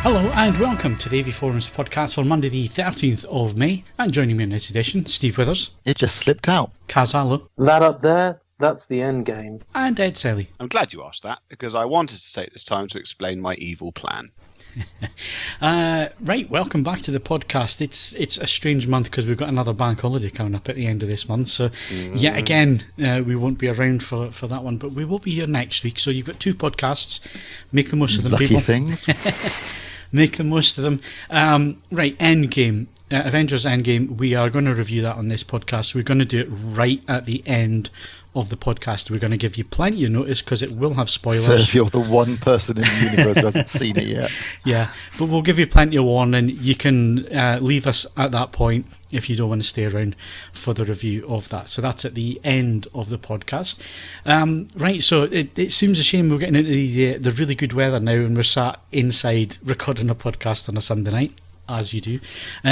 Hello and welcome to the AVForums podcast for Monday the 13th of May. And joining me in this edition, Steve Withers. It just slipped out. Kaz Harlow. That up there, that's the Endgame. And Ed Selley. I'm glad you asked that, because I wanted to take this time to explain my evil plan. Right, welcome back to the podcast. It's a strange month because we've got another bank holiday coming up at the end of this month, so yet again we won't be around for that one, but we will be here next week. So you've got two podcasts. Make the most of them, Lucky people. Things. Make the most of them. Right, Endgame. Avengers Endgame. We are going to review that on this podcast. We're going to do it right at the end of the podcast. We're going to give you plenty of notice because it will have spoilers. So if you're the one person in the universe who hasn't seen it yet. Yeah, but we'll give you plenty of warning. You can leave us at that point if you don't want to stay around for the review of that. So that's at the end of the podcast. Right, so it seems a shame we're getting into the really good weather now and we're sat inside recording a podcast on a Sunday night, as you do.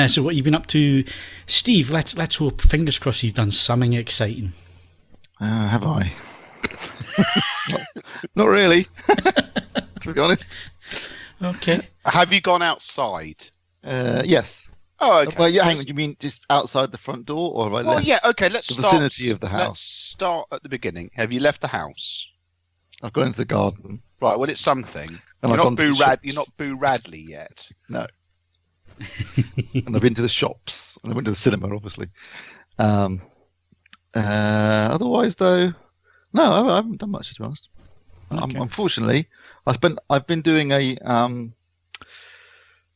So what have you been up to, Steve? Let's hope, fingers crossed, you've done something exciting. Have I? Not really, to be honest. Okay. Have you gone outside? Yes. Oh, okay. Well, yeah, hang on. You mean just outside the front door, or right? Well, left? yeah. Okay, let's The start. vicinity of the house. Let's start at the beginning. Have you left the house? I've gone into the garden. Right. Well, it's something. And You're I've gone not to the Boo Rad. shops. You're not Boo Radley yet. No. And I've been to the shops, and I went to the cinema, obviously. Otherwise, though, no, I haven't done much, to be honest. Okay. Unfortunately, I've been doing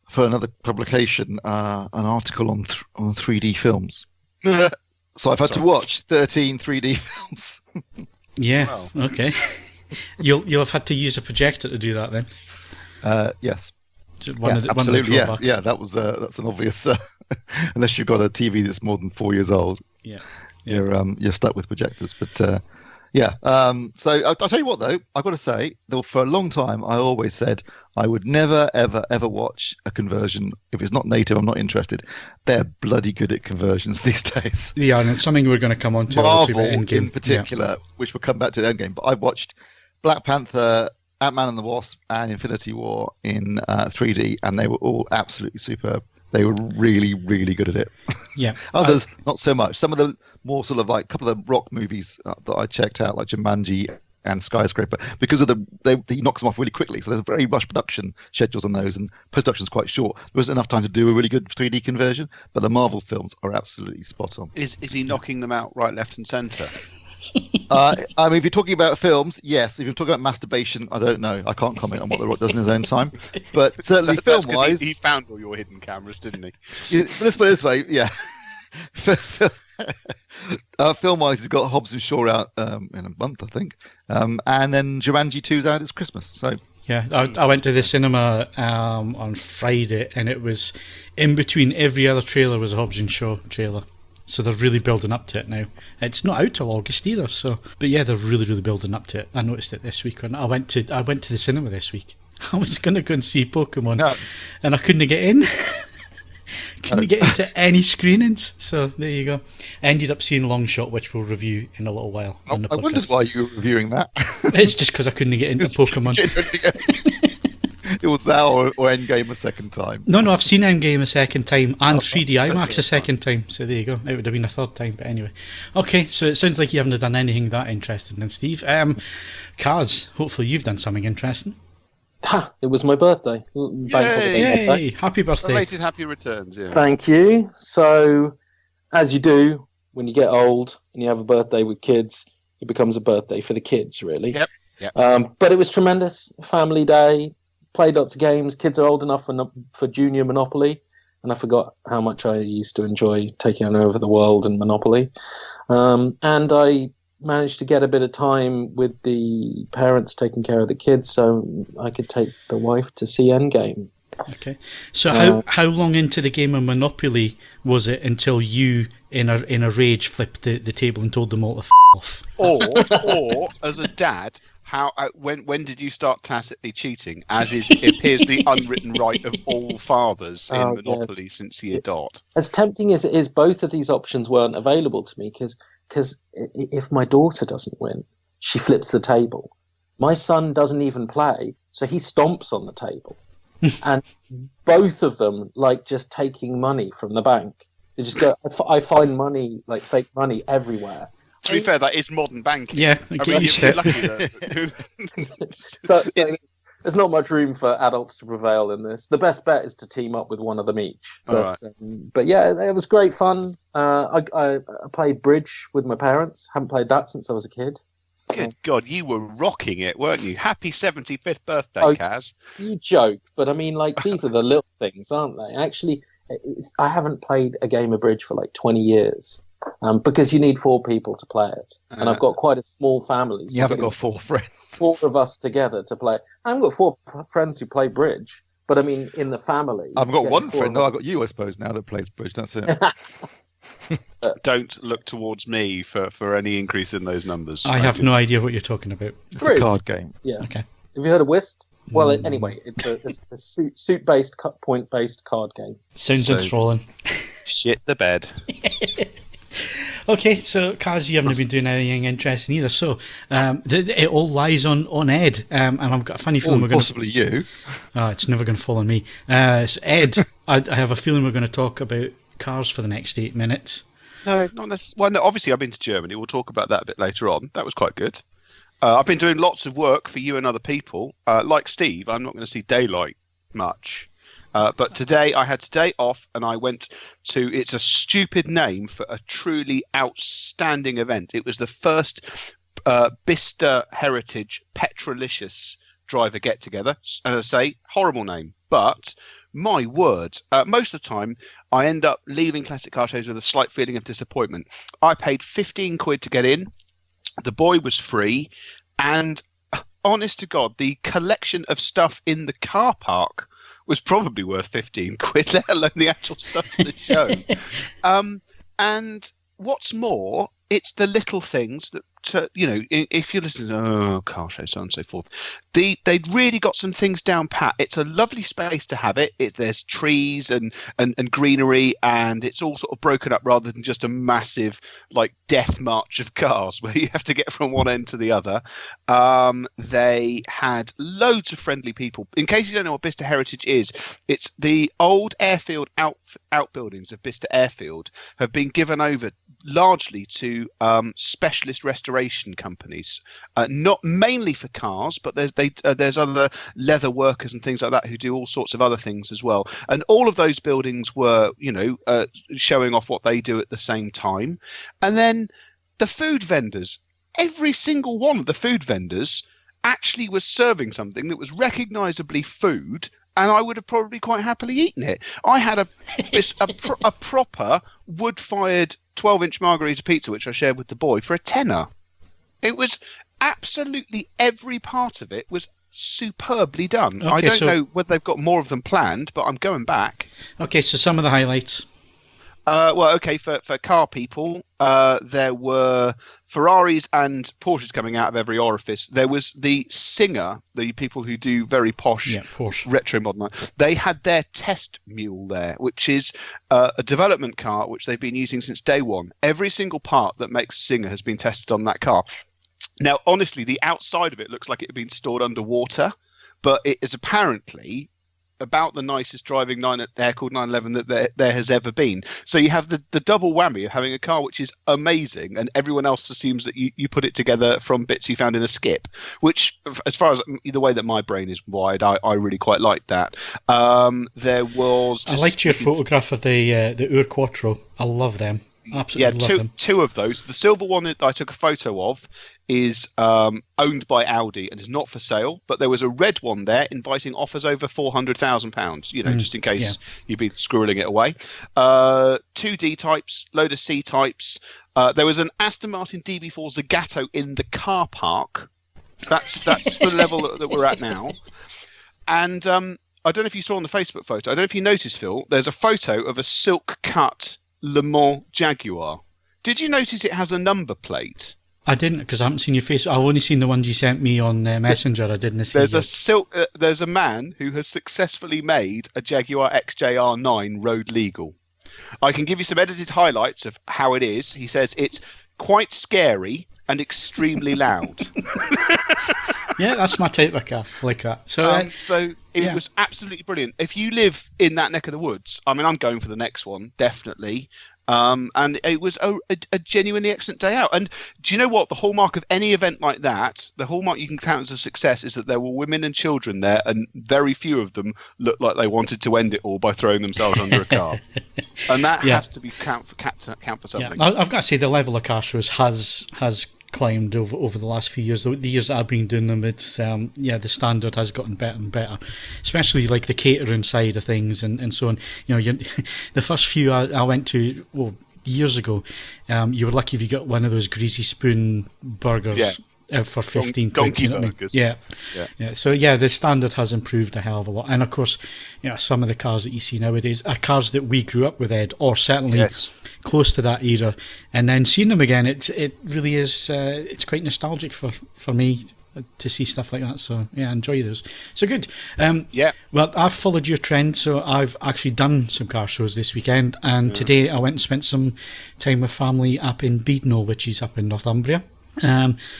for another publication an article on 3D films. So I've had to watch 13 3D films. Yeah. Wow. Okay. You'll have had to use a projector to do that then. Yes. Absolutely. Yeah. That's an obvious. Unless you've got a TV that's more than 4 years old. Yeah. You're stuck with projectors. But yeah. So I'll tell you what, though, I've got to say, for a long time, I always said I would never, ever, ever watch a conversion. If it's not native, I'm not interested. They're bloody good at conversions these days. Yeah, and it's something we're going to come on to. Marvel Endgame. in particular, which will come back to the Endgame. But I've watched Black Panther, Ant-Man and the Wasp, and Infinity War in 3D, and they were all absolutely superb. They were really, really good at it. Yeah. Others, not so much. Some of the more sort of like a couple of the rock movies that I checked out, like Jumanji and Skyscraper, because of he knocks them off really quickly. So there's very rush production schedules on those, and post-production is quite short. There wasn't enough time to do a really good 3D conversion, but the Marvel films are absolutely spot on. Is he knocking them out right, left, and centre? I mean, if you're talking about films, yes. If you're talking about masturbation, I don't know. I can't comment on what The Rock does in his own time. But certainly That's 'cause film-wise... he found all your hidden cameras, didn't he? Let's put it this way, yeah. Film-wise, he's got Hobbs and Shaw out in a month, I think. And then Jumanji 2's out this Christmas. So Yeah, I went to the cinema on Friday, and it was in between every other trailer was a Hobbs and Shaw trailer. So they're really building up to it now. It's not out till August either. So, but yeah, they're really, really building up to it. I noticed it this week when I went to the cinema this week. I was going to go and see Pokemon, and I couldn't get in. Couldn't get into any screenings. So there you go. Ended up seeing Long Shot, which we'll review in a little while. On the I wondered why you were reviewing that. It's just because I couldn't get into Pokemon. It was that or Endgame a second time. No, I've seen Endgame a second time and 3D IMAX a second time. So there you go. It would have been a third time, but anyway. Okay, so it sounds like you haven't done anything that interesting then, Steve. Kaz, hopefully you've done something interesting. It was my birthday. Yay! Happy birthday. Belated happy returns, yeah. Thank you. So, as you do when you get old and you have a birthday with kids, it becomes a birthday for the kids, really. Yep. But it was tremendous. Family day. Played lots of games. Kids are old enough for Junior Monopoly, and I forgot how much I used to enjoy taking over the world and Monopoly. And I managed to get a bit of time with the parents taking care of the kids, so I could take the wife to see Endgame. Okay. So how long into the game of Monopoly was it until you, in a rage, flipped the table and told them all to f*** off? Or as a dad, when did you start tacitly cheating, as appears the unwritten right of all fathers in Monopoly since year dot? As tempting as it is, both of these options weren't available to me because if my daughter doesn't win, she flips the table. My son doesn't even play, so he stomps on the table. and both of them like just taking money from the bank. They just go, I find money, like fake money everywhere. To be fair, that is modern banking. Yeah, I mean, you're lucky that. So there's not much room for adults to prevail in this. The best bet is to team up with one of them each. But yeah, it was great fun. I played bridge with my parents. Haven't played that since I was a kid. Good God, you were rocking it, weren't you? Happy 75th birthday, Kaz. You joke, but I mean, like, these are the little things, aren't they? Actually, I haven't played a game of bridge for like 20 years. Because you need 4 people to play it, and I've got quite a small family. So you haven't got 4 friends. 4 of us together to play. I haven't got 4 friends who play bridge, but I mean, in the family. I've got 1 friend. No, I've got you, I suppose, now that plays bridge. That's it. Don't look towards me for any increase in those numbers. I have no idea what you're talking about. It's a card game. Yeah. Okay. Have you heard of Whist? Well, anyway, it's a suit-based, point-based card game. Sounds enthralling. Shit the bed. Okay, so Kaz, you haven't been doing anything interesting either. So it all lies on Ed, and I've got a funny feeling we're going to possibly you. Oh, it's never going to fall on me. So Ed, I have a feeling we're going to talk about cars for the next 8 minutes. No, not necessarily. Well, no, obviously I've been to Germany. We'll talk about that a bit later on. That was quite good. I've been doing lots of work for you and other people. Like Steve, I'm not going to see daylight much. But today I had today off and I went to, it's a stupid name for a truly outstanding event. It was the first Bicester Heritage Petrolicious driver get together. As I say, horrible name, but my word, most of the time I end up leaving classic car shows with a slight feeling of disappointment. I paid 15 quid to get in. The boy was free, and honest to God, the collection of stuff in the car park was probably worth 15 quid, let alone the actual stuff for the show. And what's more, it's the little things that, if you're listening to car show, so on and so forth, they'd really got some things down pat. It's a lovely space to have it. There's trees and greenery, and it's all sort of broken up rather than just a massive like death march of cars where you have to get from one end to the other. They had loads of friendly people. In case you don't know what Bicester Heritage is, it's the old airfield outbuildings of Bicester Airfield have been given over largely to specialist restoration companies, not mainly for cars, but there's other leather workers and things like that who do all sorts of other things as well. And all of those buildings were, showing off what they do at the same time. And then the food vendors, every single one of the food vendors actually was serving something that was recognisably food, and I would have probably quite happily eaten it. I had a proper wood-fired 12-inch margherita pizza, which I shared with the boy, for a tenner. It was absolutely every part of it was superbly done. Okay, I don't know whether they've got more of them planned, but I'm going back. Okay, so some of the highlights. For car people, there were Ferraris and Porsches coming out of every orifice. There was the Singer, the people who do very posh retro modern. They had their test mule there, which is a development car which they've been using since day one. Every single part that makes Singer has been tested on that car. Now, honestly, the outside of it looks like it had been stored underwater, but it is apparently about the nicest driving air-cooled 911 that there has ever been. So you have the double whammy of having a car which is amazing, and everyone else assumes that you put it together from bits you found in a skip, which, as far as the way that my brain is wired, I really quite like that. There was... I liked your photograph of the Ur Quattro. I love them. Absolutely love them. Two of those. The silver one that I took a photo of is owned by Audi and is not for sale, but there was a red one there inviting offers over £400,000, just in case you'd be squirreling it away. 2 D-types, load of C-types. There was an Aston Martin DB4 Zagato in the car park. That's the level that we're at now. And I don't know if you saw on the Facebook photo, I don't know if you noticed, Phil, there's a photo of a silk-cut Le Mans Jaguar. Did you notice it has a number plate? I didn't, because I haven't seen your face. I've only seen the ones you sent me on Messenger. I didn't see. There's a man who has successfully made a Jaguar XJR9 road legal. I can give you some edited highlights of how it is. He says it's quite scary and extremely loud. Yeah, that's my type of car, like that. So, so it was absolutely brilliant. If you live in that neck of the woods, I mean, I'm going for the next one, definitely. And it was a genuinely excellent day out. And do you know what? The hallmark of any event like that, the hallmark you can count as a success, is that there were women and children there, and very few of them looked like they wanted to end it all by throwing themselves under a car. And that has to be count for something. Yeah, I've got to say the level of car shows has climbed over the last few years. The years that I've been doing them, it's the standard has gotten better and better, especially like the catering side of things and so on. You know, the first few I went to years ago, you were lucky if you got one of those greasy spoon burgers. Yeah. For 15 donkey quid, burgers. Yeah. So the standard has improved a hell of a lot, and of course, some of the cars that you see nowadays are cars that we grew up with, Ed, or certainly close to that era. And then seeing them again, it really is. It's quite nostalgic for me to see stuff like that. So I enjoy those. So good. Well, I've followed your trend, so I've actually done some car shows this weekend, and today I went and spent some time with family up in Beadnell, which is up in Northumbria.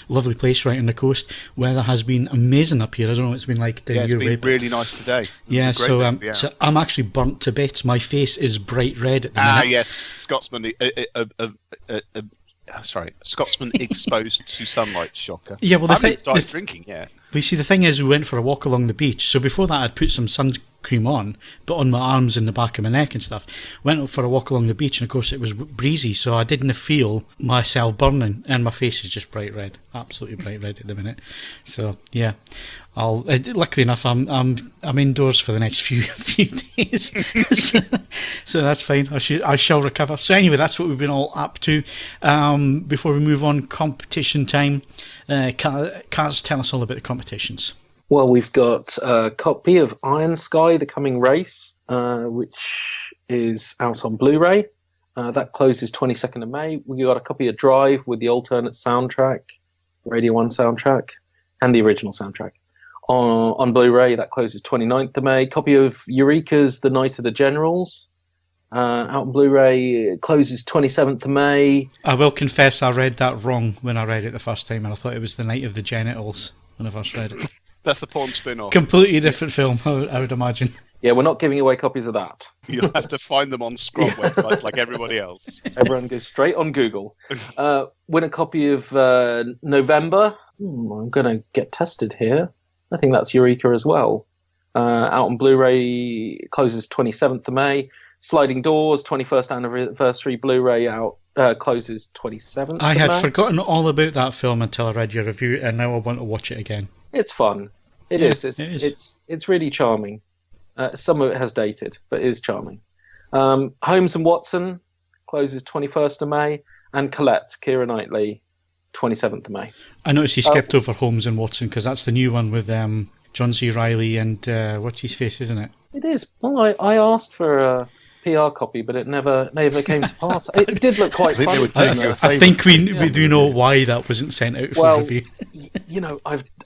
Lovely place right on the coast. Weather has been amazing up here. I don't know what it's been like down your way. It's been really nice today. So I'm actually burnt to bits. My face is bright red at the minute. Yes, Scotsman. Scotsman exposed to sunlight. Shocker. Yeah, well, I haven't started drinking yet. We see the thing is, we went for a walk along the beach. So before that, I'd put some sunscreen on, but on my arms and the back of my neck and stuff. Went for a walk along the beach, and of course it was breezy, so I didn't feel myself burning, and my face is just bright red, absolutely bright red at the minute. So yeah, luckily enough, I'm indoors for the next few days, so that's fine. I shall recover. So anyway, that's what we've been all up to. Before we move on, competition time. Kaz, tell us all about the competitions. Well, we've got a copy of Iron Sky, The Coming Race, which is out on Blu-ray. That closes 22nd of May. We got a copy of Drive with the alternate soundtrack, Radio 1 soundtrack, and the original soundtrack. On Blu-ray, that closes 29th of May. Copy of Eureka's The Night of the Generals, out on Blu-ray, it closes 27th of May. I will confess I read that wrong when I read it the first time, and I thought it was The Night of the Genitals when I first read it. That's the porn spin-off. Completely different film, I would imagine. Yeah, we're not giving away copies of that. You'll have to find them on Scrot websites like everybody else. Everyone goes straight on Google. Win a copy of November. I'm going to get tested here. I think that's Eureka as well. Out on Blu-ray, closes 27th of May. Sliding Doors, 21st anniversary Blu-ray out, closes 27th. I had forgotten all about that film until I read your review, and now I want to watch it again. It's fun. It is. It's really charming. Some of it has dated, but it is charming. Holmes and Watson closes 21st of May, and Colette, Keira Knightley, 27th of May. I noticed you skipped over Holmes and Watson because that's the new one with John C. Reilly and what's his face, isn't it? It is. Well, I asked for a PR copy, but it never came to pass. It did look quite fun. I think we do know why that wasn't sent out for review.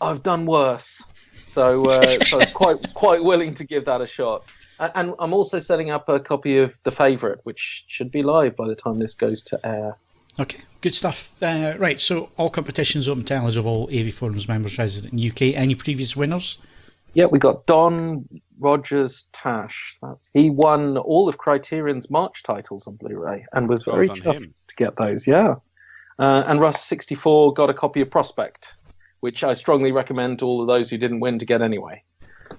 I've done worse, so I'm quite willing to give that a shot. And I'm also setting up a copy of The Favourite, which should be live by the time this goes to air. Okay, good stuff. Right, so all competitions open to eligible AVForums members resident in UK. Any previous winners? Yeah, we got Don Rogers Tash. He won all of Criterion's March titles on Blu-ray and was very chuffed to get those, yeah. And Russ64 got a copy of Prospect, which I strongly recommend to all of those who didn't win to get anyway,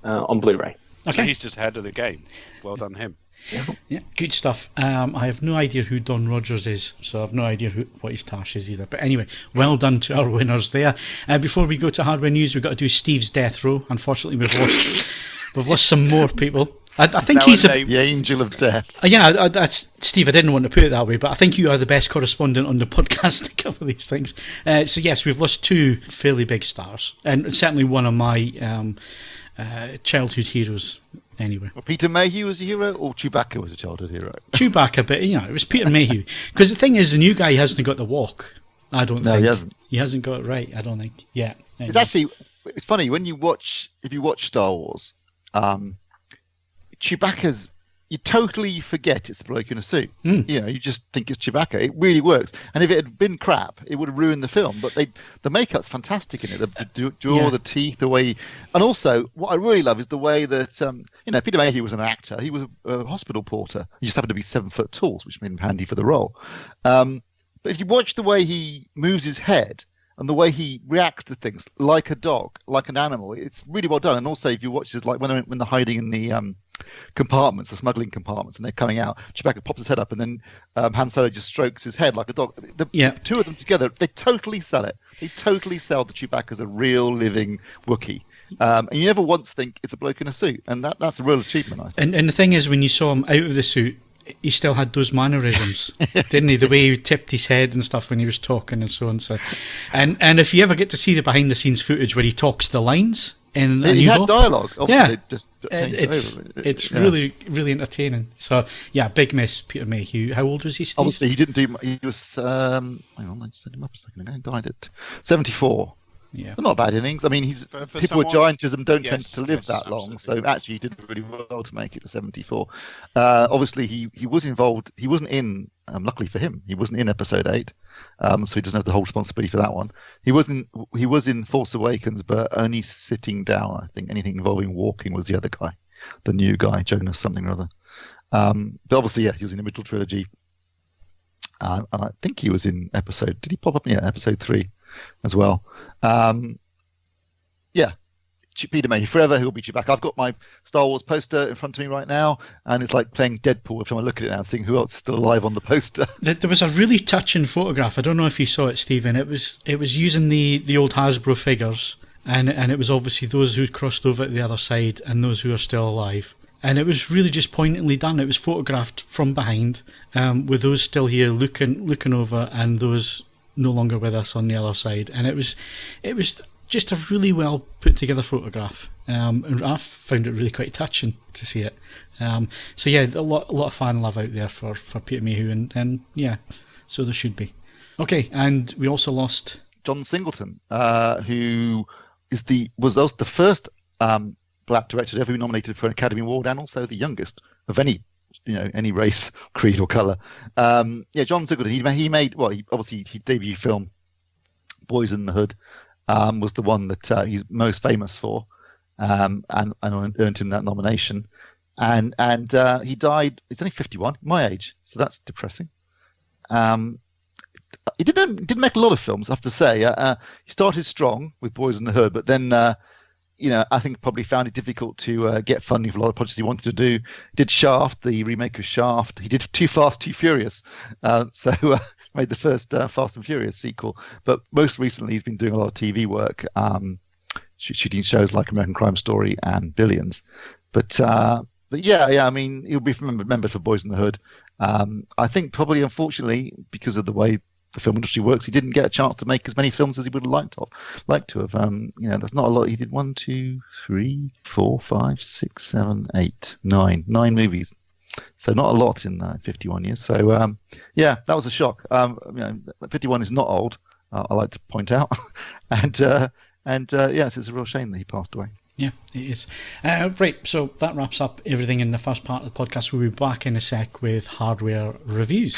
on Blu-ray. Okay. So he's just ahead of the game. Well done, him. Yeah, good stuff. I have no idea who Don Rogers is, so I have no idea what his Tash is either. But anyway, well done to our winners there. Before we go to hardware news, we've got to do Steve's death row. Unfortunately, we've lost some more people. I think now he's the angel of death. Yeah, that's Steve. I didn't want to put it that way, but I think you are the best correspondent on the podcast to cover these things. So yes, we've lost two fairly big stars, and certainly one of my childhood heroes. Anyway, well, Peter Mayhew was a hero, or Chewbacca was a childhood hero? Chewbacca, but it was Peter Mayhew. Because the thing is, the new guy hasn't got the walk. I don't think. No, he hasn't. He hasn't got it right. I don't think. Yeah. Anyway. It's funny when if you watch Star Wars, Chewbacca's. you totally forget it's a bloke in a suit. Mm. You know, you just think it's Chewbacca. It really works. And if it had been crap, it would have ruined the film. But the makeup's fantastic in it. The jaw, the teeth, the way. And also, what I really love is the way that Peter Mayhew was an actor. He was a hospital porter. He just happened to be 7 foot tall, which made him handy for the role. But if you watch the way he moves his head and the way he reacts to things, like a dog, like an animal, it's really well done. And also, if you watch this, like when they're hiding in the compartments, the smuggling compartments, and they're coming out, Chewbacca pops his head up, and then Han Solo just strokes his head like a dog. The two of them together, they totally sell it. They totally sell that Chewbacca as a real living Wookiee. And you never once think it's a bloke in a suit, and that's a real achievement, I think. And the thing is, when you saw him out of the suit, he still had those mannerisms, didn't he? The way he tipped his head and stuff when he was talking and so on. So, and if you ever get to see the behind the scenes footage where he talks the lines in he had dialogue. Yeah, just it's really, really entertaining. So yeah, big miss Peter Mayhew. How old was he, Steve? Obviously, he didn't do. He was. Hang on, I just set him up a second ago. He died at 74. Yeah, but not bad innings. I mean, people with giantism don't tend to live that long, so actually he did really well to make it to 74. Obviously, he was involved. He wasn't in. Luckily for him, he wasn't in Episode 8, so he doesn't have the whole responsibility for that one. He was in Force Awakens, but only sitting down. I think anything involving walking was the other guy, the new guy, Jonas something or other. But obviously, he was in the middle trilogy, and I think he was in Episode. Did he pop up in Episode 3 as well? Peter Mayhew forever. He'll be Chewbacca. I've got my Star Wars poster in front of me right now, and it's like playing Deadpool. If I look at it now and seeing who else is still alive on the poster. There was a really touching photograph. I don't know if you saw it, Stephen. It was using the old Hasbro figures, and it was obviously those who'd crossed over to the other side and those who are still alive. And it was really just poignantly done. It was photographed from behind, with those still here looking over, and those no longer with us on the other side. And it was just a really well put together photograph, and I found it really quite touching to see it. So yeah, a lot of fan love out there for Peter Mayhew, and yeah, so there should be. Okay, and we also lost John Singleton, who was also the first black director to ever be nominated for an Academy Award, and also the youngest of any race, creed, or colour. John Singleton. He made his debut film, Boys in the Hood. Was the one that he's most famous for, and earned him that nomination. And he died. He's only 51, my age, so that's depressing. He didn't make a lot of films, I have to say. He started strong with Boys in the Hood, but then I think probably found it difficult to get funding for a lot of projects he wanted to do. He did Shaft, the remake of Shaft. He did Too Fast, Too Furious. Made the first Fast and Furious sequel. But most recently, he's been doing a lot of TV work, shooting shows like American Crime Story and Billions. But I mean, he'll be remembered for Boys in the Hood. I think probably, unfortunately, because of the way the film industry works, he didn't get a chance to make as many films as he would have liked to have. That's not a lot. He did 1, 2, 3, 4, 5, 6, 7, 8, 9 movies. So not a lot in 51 years. So that was a shock. 51 is not old, I like to point out, and yes, it's a real shame that he passed away. Yeah, it is. Right, so that wraps up everything in the first part of the podcast. We'll be back in a sec with hardware reviews.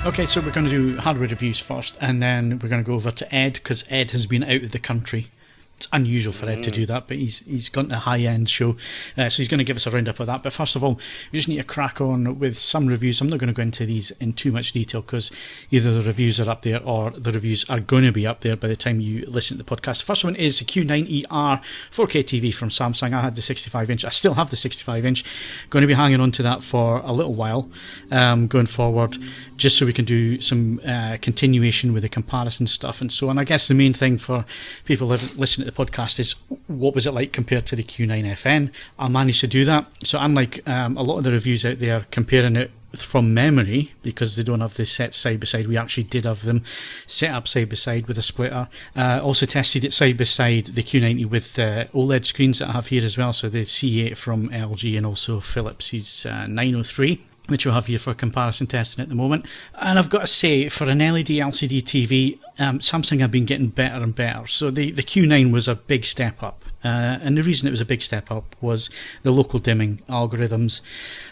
Okay, so we're going to do hardware reviews first, and then we're going to go over to Ed, because Ed has been out of the country. It's unusual for Ed to do that, but he's gone to a high-end show, so he's going to give us a roundup of that. But first of all, we just need to crack on with some reviews. I'm not going to go into these in too much detail, because either the reviews are up there or the reviews are going to be up there by the time you listen to the podcast. The first one is the Q9ER 4K TV from Samsung. I had the 65-inch. I still have the 65-inch. Going to be hanging on to that for a little while going forward, just so we can do some continuation with the comparison stuff and so on. I guess the main thing for people listening to the podcast is, what was it like compared to the Q9FN? I managed to do that. So unlike a lot of the reviews out there comparing it from memory, because they don't have the sets side by side, we actually did have them set up side by side with a splitter. Also tested it side by side, the Q90 with OLED screens that I have here as well. So the C8 from LG and also Philips' 903. Which we'll have here for comparison testing at the moment. And I've got to say, for an LED LCD TV, Samsung have been getting better and better. So the Q9 was a big step up. And the reason it was a big step up was the local dimming algorithms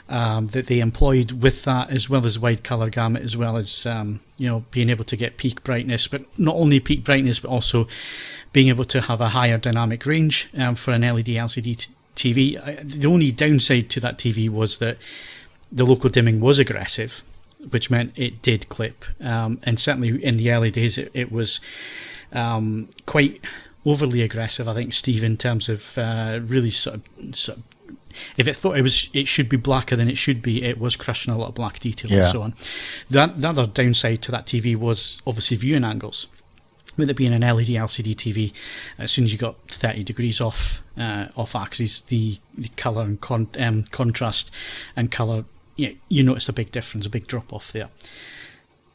that they employed with that, as well as wide colour gamut, as well as being able to get peak brightness, but not only peak brightness, but also being able to have a higher dynamic range for an LED LCD TV. The only downside to that TV was that the local dimming was aggressive, which meant it did clip. And certainly in the early days, it was quite overly aggressive, I think, Steve, in terms of really sort of if it thought it should be blacker than it should be, it was crushing a lot of black detail and so on. The other downside to that TV was obviously viewing angles. With it being an LED LCD TV, as soon as you got 30 degrees off axis, the colour and contrast and colour, you noticed a big difference, a big drop off there.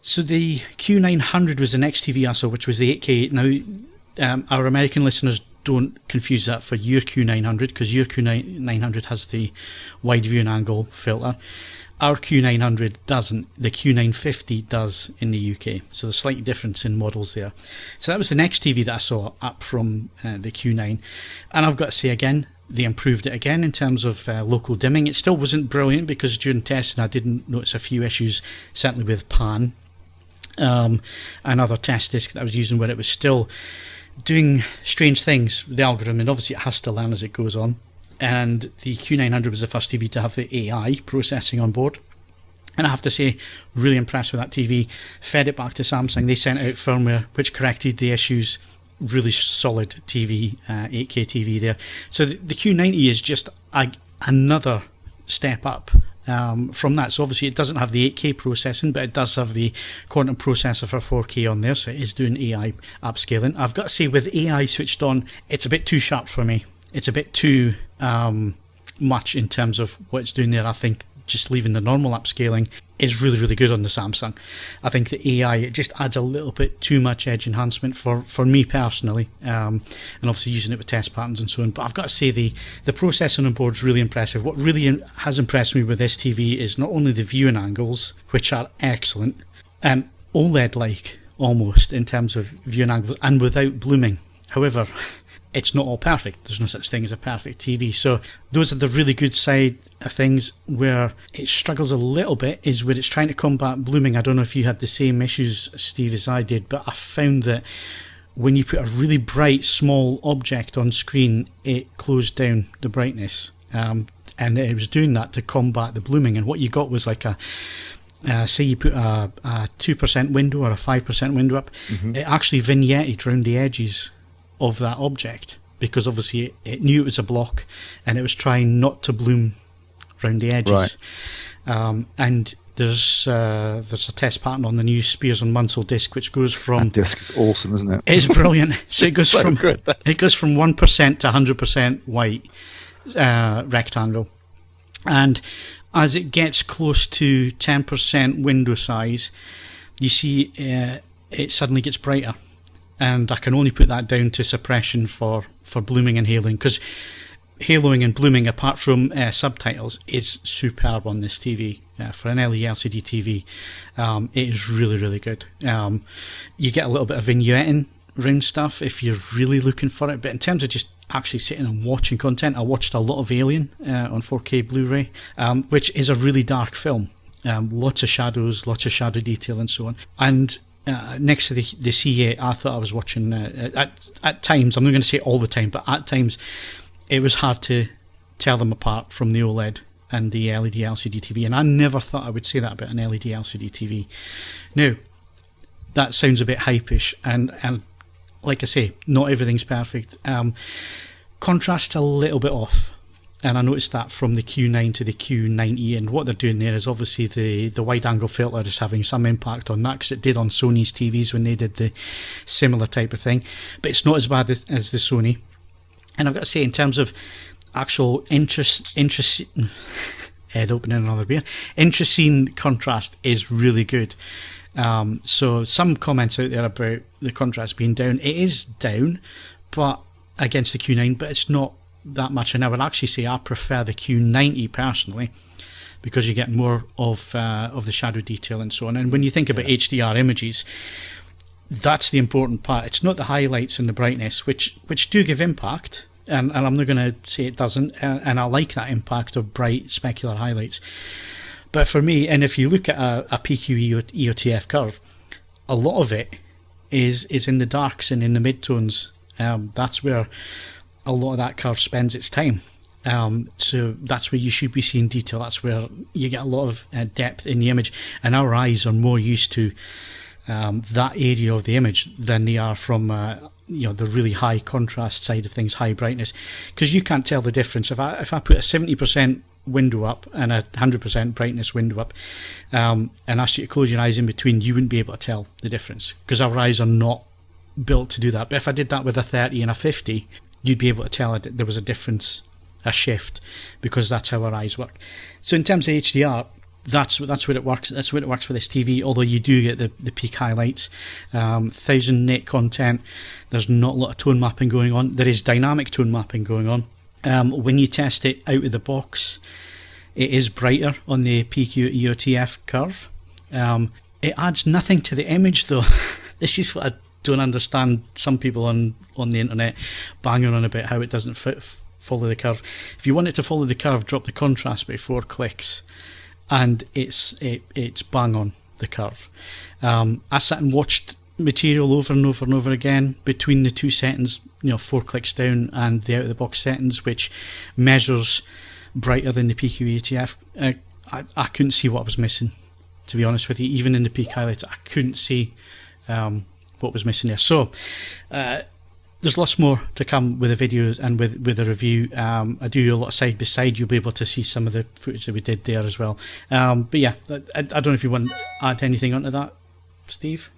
So the Q900 was the next TV I saw, which was the 8K. Now, our American listeners, don't confuse that for your Q900, because your Q900 has the wide viewing angle filter. Our Q900 doesn't. The Q950 does in the UK. So there's a slight difference in models there. So that was the next TV that I saw up from the Q9. And I've got to say again, they improved it again in terms of local dimming. It still wasn't brilliant, because during testing I didn't notice a few issues, certainly with pan. Another test disc that I was using where it was still doing strange things with the algorithm, and obviously it has to learn as it goes on. And the Q900 was the first TV to have the AI processing on board. And I have to say, really impressed with that TV. Fed it back to Samsung. They sent out firmware which corrected the issues. Really solid TV, 8K TV there. So the Q90 is just another step up from that. So obviously it doesn't have the 8K processing, but it does have the quantum processor for 4K on there, so it is doing AI upscaling. I've got to say, with AI switched on, it's a bit too sharp for me. It's a bit too much in terms of what it's doing there. I think just leaving the normal upscaling is really, really good on the Samsung. I think the AI, it just adds a little bit too much edge enhancement for me personally, and obviously using it with test patterns and so on. But I've got to say, the processing on board is really impressive. What really has impressed me with this TV is not only the viewing angles, which are excellent, OLED-like almost in terms of viewing angles, and without blooming. However, it's not all perfect. There's no such thing as a perfect TV. So those are the really good side of things. Where it struggles a little bit is where it's trying to combat blooming. I don't know if you had the same issues, Steve, as I did, but I found that when you put a really bright, small object on screen, it closed down the brightness. And it was doing that to combat the blooming. And what you got was like say you put a 2% window or a 5% window up, it actually vignetted round the edges of that object, because obviously it knew it was a block and it was trying not to bloom round the edges. Right. And there's a test pattern on the new Spears and Munsell disc, which goes from... That disc is awesome, isn't it? It's brilliant. So it goes so from good. It goes from 1% to 100% white rectangle, and as it gets close to 10% window size, you see it suddenly gets brighter. And I can only put that down to suppression for blooming and haloing, because haloing and blooming, apart from subtitles, is superb on this TV. For an LED LCD TV, it is really, really good. You get a little bit of vignetting around stuff if you're really looking for it, but in terms of just actually sitting and watching content, I watched a lot of Alien on 4K Blu-ray, which is a really dark film. Lots of shadows, lots of shadow detail and so on. And next to the C8, I thought I was watching, at times, I'm not going to say all the time, but at times it was hard to tell them apart from the OLED and the LED LCD TV, and I never thought I would say that about an LED LCD TV. Now, that sounds a bit hypish, and like I say, not everything's perfect. Contrast's a little bit off, and I noticed that from the Q9 to the Q90, and what they're doing there is obviously the wide angle filter is having some impact on that, because it did on Sony's TVs when they did the similar type of thing, but it's not as bad as the Sony. And I've got to say, in terms of actual head opening another beer, intrascene contrast is really good. So some comments out there about the contrast being down. It is down, but against the Q9, but it's not that much. And I would actually say I prefer the Q90 personally, because you get more of the shadow detail and so on. And when you think about HDR images, that's the important part. It's not the highlights and the brightness, which do give impact, and I'm not going to say it doesn't, and I like that impact of bright specular highlights. But for me, and if you look at a PQ EOTF curve, a lot of it is in the darks and in the midtones. That's where a lot of that curve spends its time. So that's where you should be seeing detail. That's where you get a lot of depth in the image, and our eyes are more used to that area of the image than they are from the really high contrast side of things, high brightness, because you can't tell the difference. If I put a 70% window up and a 100% brightness window up, and ask you to close your eyes in between, you wouldn't be able to tell the difference, because our eyes are not built to do that. But if I did that with a 30 and a 50, you'd be able to tell there was a difference, a shift, because that's how our eyes work. So in terms of HDR, that's where it works. That's where it works for this TV. Although you do get the peak highlights, 1000 nit content. There's not a lot of tone mapping going on. There is dynamic tone mapping going on. When you test it out of the box, it is brighter on the PQ EOTF curve. It adds nothing to the image, though. This is what I don't understand. Some people on the internet banging on about how it doesn't follow the curve. If you want it to follow the curve, drop the contrast by 4 clicks, and it's bang on the curve. I sat and watched material over and over and over again between the two settings, 4 clicks down and the out of the box settings, which measures brighter than the PQ ETF. I couldn't see what was missing, to be honest with you. Even in the peak highlights, I couldn't see what was missing there. So there's lots more to come with the videos and with the review. I do a lot of side by side. You'll be able to see some of the footage that we did there as well. But yeah, I don't know if you want to add anything onto that, Steve.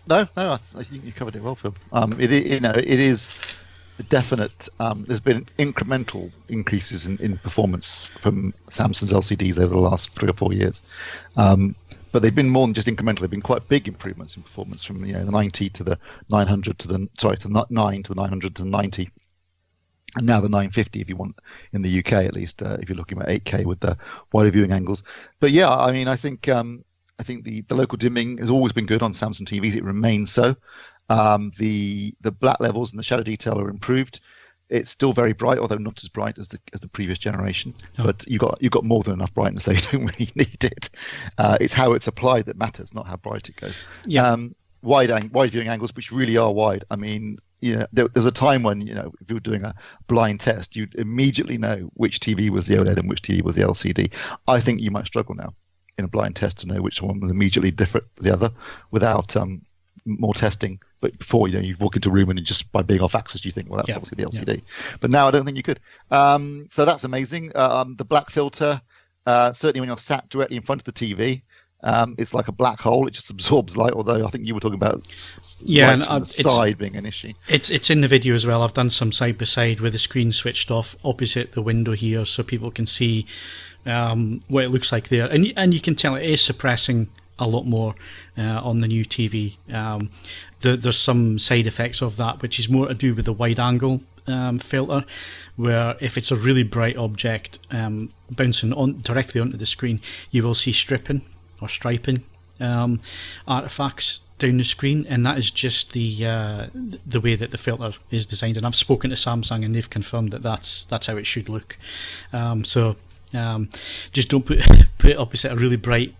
No, I think you covered it well, Phil. It is a definite. There's been incremental increases in performance from Samsung's LCDs over the last 3 or 4 years, but they've been more than just incremental. They've been quite big improvements in performance from the 90 to the 900 to the 9 to the 900 to the 90, and now the 950 if you want in the UK at least. If you're looking at 8K with the wider viewing angles, but yeah, I mean, I think the local dimming has always been good on Samsung TVs. It remains so. The black levels and the shadow detail are improved. It's still very bright, although not as bright as the previous generation. No. But you got more than enough brightness, so you don't really need it. It's how it's applied that matters, not how bright it goes. Yeah. Wide viewing angles, which really are wide. I mean, there was a time when if you were doing a blind test, you'd immediately know which TV was the OLED and which TV was the LCD. I think you might struggle now in a blind test to know which one was immediately different to the other without more testing. But before, you walk into a room and just by being off axis, you think, well, that's obviously the LCD. Yeah. But now I don't think you could. So that's amazing. The black filter, certainly when you're sat directly in front of the TV, it's like a black hole. It just absorbs light, although I think you were talking about light from the side being an issue. It's in the video as well. I've done some side-by-side with the screen switched off opposite the window here so people can see what it looks like there. And you can tell it is suppressing a lot more on the new TV. There's some side effects of that, which is more to do with the wide angle filter, where if it's a really bright object bouncing directly onto the screen, you will see stripping or striping artifacts down the screen, and that is just the way that the filter is designed. And I've spoken to Samsung, and they've confirmed that that's how it should look. Just don't put it opposite a really bright.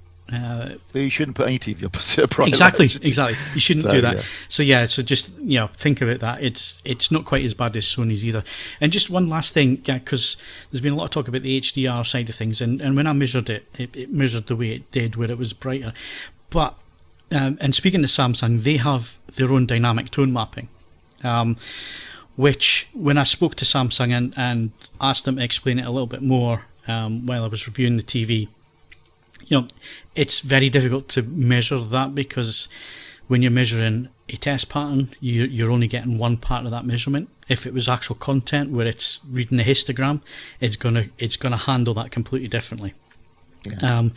You shouldn't put any TV opposite a bright. Exactly. You shouldn't do that. Yeah. So just think about that. It's not quite as bad as Sony's either. And just one last thing, because there's been a lot of talk about the HDR side of things, and when I measured it measured the way it did, where it was brighter. But and speaking to Samsung, they have their own dynamic tone mapping, which when I spoke to Samsung and asked them to explain it a little bit more while I was reviewing the TV. It's very difficult to measure that, because when you're measuring a test pattern, you're only getting one part of that measurement. If it was actual content where it's reading a histogram, it's gonna handle that completely differently. Yeah.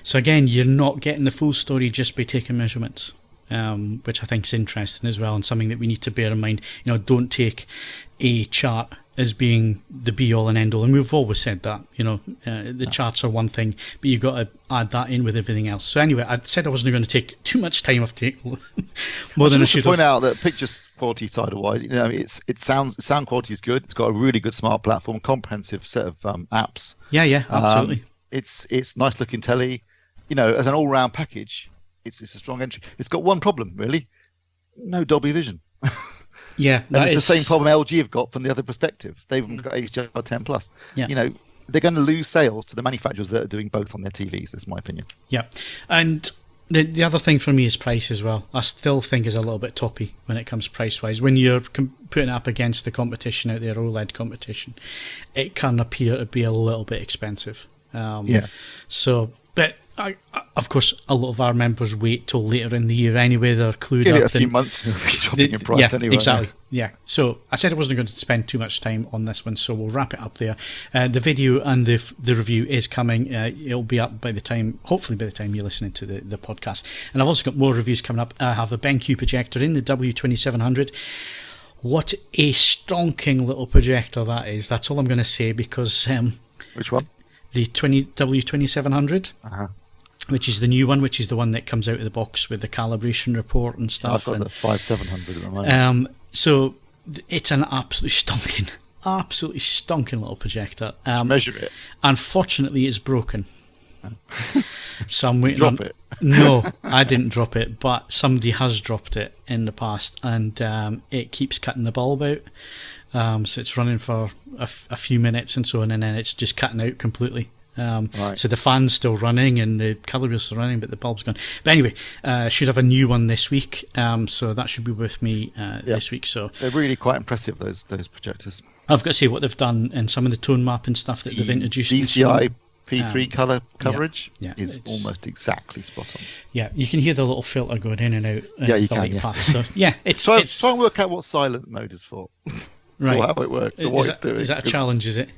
So again, you're not getting the full story just by taking measurements, which I think is interesting as well, and something that we need to bear in mind. Don't take a chart as being the be all and end all, and we've always said that. The charts are one thing, but you've got to add that in with everything else. So anyway, I said I wasn't going to take too much time off more than I should have. Point out that picture quality side-wise, sound quality is good. It's got a really good smart platform, comprehensive set of apps. Yeah, absolutely. It's nice looking telly. As an all-round package, it's a strong entry. It's got one problem really, no Dolby Vision. Yeah, it's the same problem LG have got from the other perspective. They've got HDR10 plus. Yeah. They're going to lose sales to the manufacturers that are doing both on their TVs. That's my opinion. Yeah, and the other thing for me is price as well. I still think is a little bit toppy when it comes price wise. When you're putting it up against the competition out there, OLED competition, it can appear to be a little bit expensive. So, but of course, a lot of our members wait till later in the year anyway. They're clued Give up. it a few months and it'll be dropping in price anyway. Exactly. Yeah. So I said I wasn't going to spend too much time on this one, so we'll wrap it up there. The video and the review is coming. It'll be up hopefully by the time you're listening to the podcast. And I've also got more reviews coming up. I have a BenQ projector in the W2700. What a stonking little projector that is. That's all I'm going to say because... Which one? The W2700. Uh-huh. Which is the new one, which is the one that comes out of the box with the calibration report and stuff. I've got the 5700 at the moment. So it's an absolutely stonking little projector. Measure it. Unfortunately, it's broken. So I'm waiting. Drop it? No, I didn't drop it, but somebody has dropped it in the past, and it keeps cutting the bulb out. So it's running for a few minutes and so on, and then it's just cutting out completely. Right. So the fan's still running and the colour wheel's still running, but the bulb's gone. But anyway, should have a new one this week, so that should be with me this week. So they're really quite impressive, those projectors. I've got to say what they've done and some of the tone map and stuff that they've introduced. DCI P3 colour coverage is it's almost exactly spot on. Yeah, you can hear the little filter going in and out. You can. Yeah. Path. So it's try and work out what silent mode is for, right? Or how it works, or what it's doing. Is that a challenge? Is it?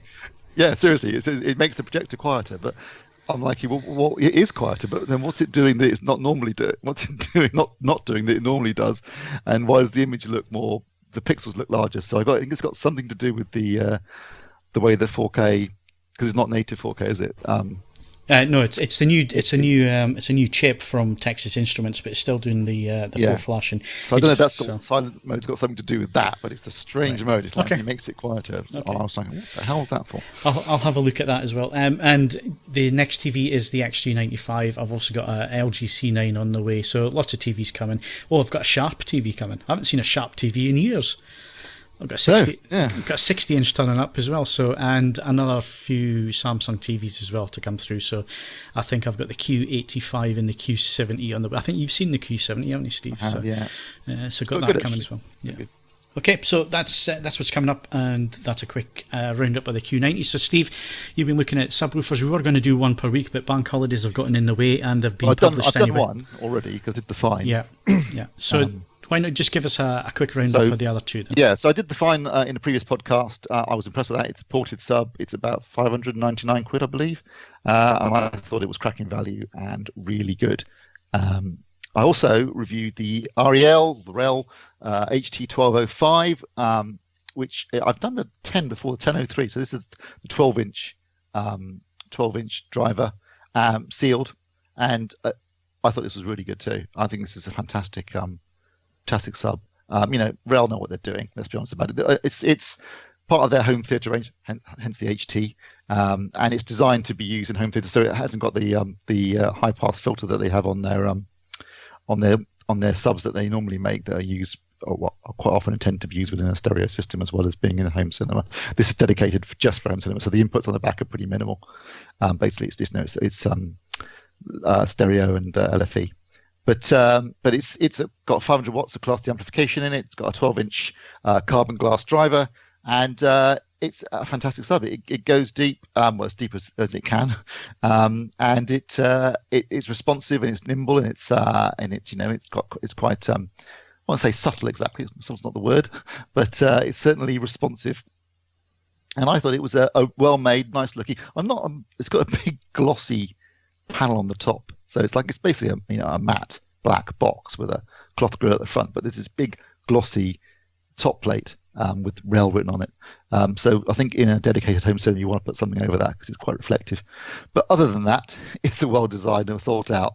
Yeah, seriously, it makes the projector quieter, but I'm like, well, it is quieter, but then what's it doing that it's not normally doing? What's it doing not doing that it normally does? And why does the image look more? The pixels look larger. So I think it's got something to do with the way the 4K, because it's not native 4K, is it? No, it's a new chip from Texas Instruments, but it's still doing the full flash. And so I don't know if that's got silent mode's got something to do with that, but it's a strange mode. It's like it makes it quieter. So I was like, what the hell is that for? I'll have a look at that as well. And the next TV is the XG95. I've also got a LG C9 on the way, so lots of TVs coming. Oh, I've got a Sharp TV coming. I haven't seen a Sharp TV in years. I've got a 60-inch turning up as well, and another few Samsung TVs as well to come through. So I think I've got the Q85 and the Q70 on the. I think you've seen the Q70, haven't you, Steve? I have, so got that coming as well. Yeah. Okay, so that's what's coming up, and that's a quick roundup of the Q90. So Steve, you've been looking at subwoofers. We were going to do one per week, but bank holidays have gotten in the way, and they've been published anyway. I've done one already because I did the Fine. Yeah. So. Why not just give us a quick roundup of the other two then? Yeah, so I did the Fine in the previous podcast. I was impressed with that. It's a ported sub. It's about 599 quid, I believe. And I thought it was cracking value and really good. I also reviewed the REL HT1205, which I've done the 10 before, the 1003. So this is the 12-inch driver, sealed. And I thought this was really good too. I think this is a fantastic sub. Rel know what they're doing. Let's be honest about it. It's part of their home theatre range, hence the HT, and it's designed to be used in home theatre. So it hasn't got the high pass filter that they have on their subs that they normally make that are used or quite often intend to be used within a stereo system as well as being in a home cinema. This is dedicated just for home cinema, so the inputs on the back are pretty minimal. Basically, it's stereo and LFE. But it's got 500 watts of Class D amplification in it. It's got a 12-inch carbon glass driver, and it's a fantastic sub. It goes deep, as deep as it can, and it's responsive and it's nimble and it's quite I won't say subtle exactly. Subtle's not the word, but it's certainly responsive. And I thought it was a well-made, nice looking. It's got a big glossy panel on the top. So it's basically a matte black box with a cloth grill at the front, but there's this big glossy top plate with rail written on it. So I think in a dedicated home cinema, you want to put something over that because it's quite reflective. But other than that, it's a well-designed and thought-out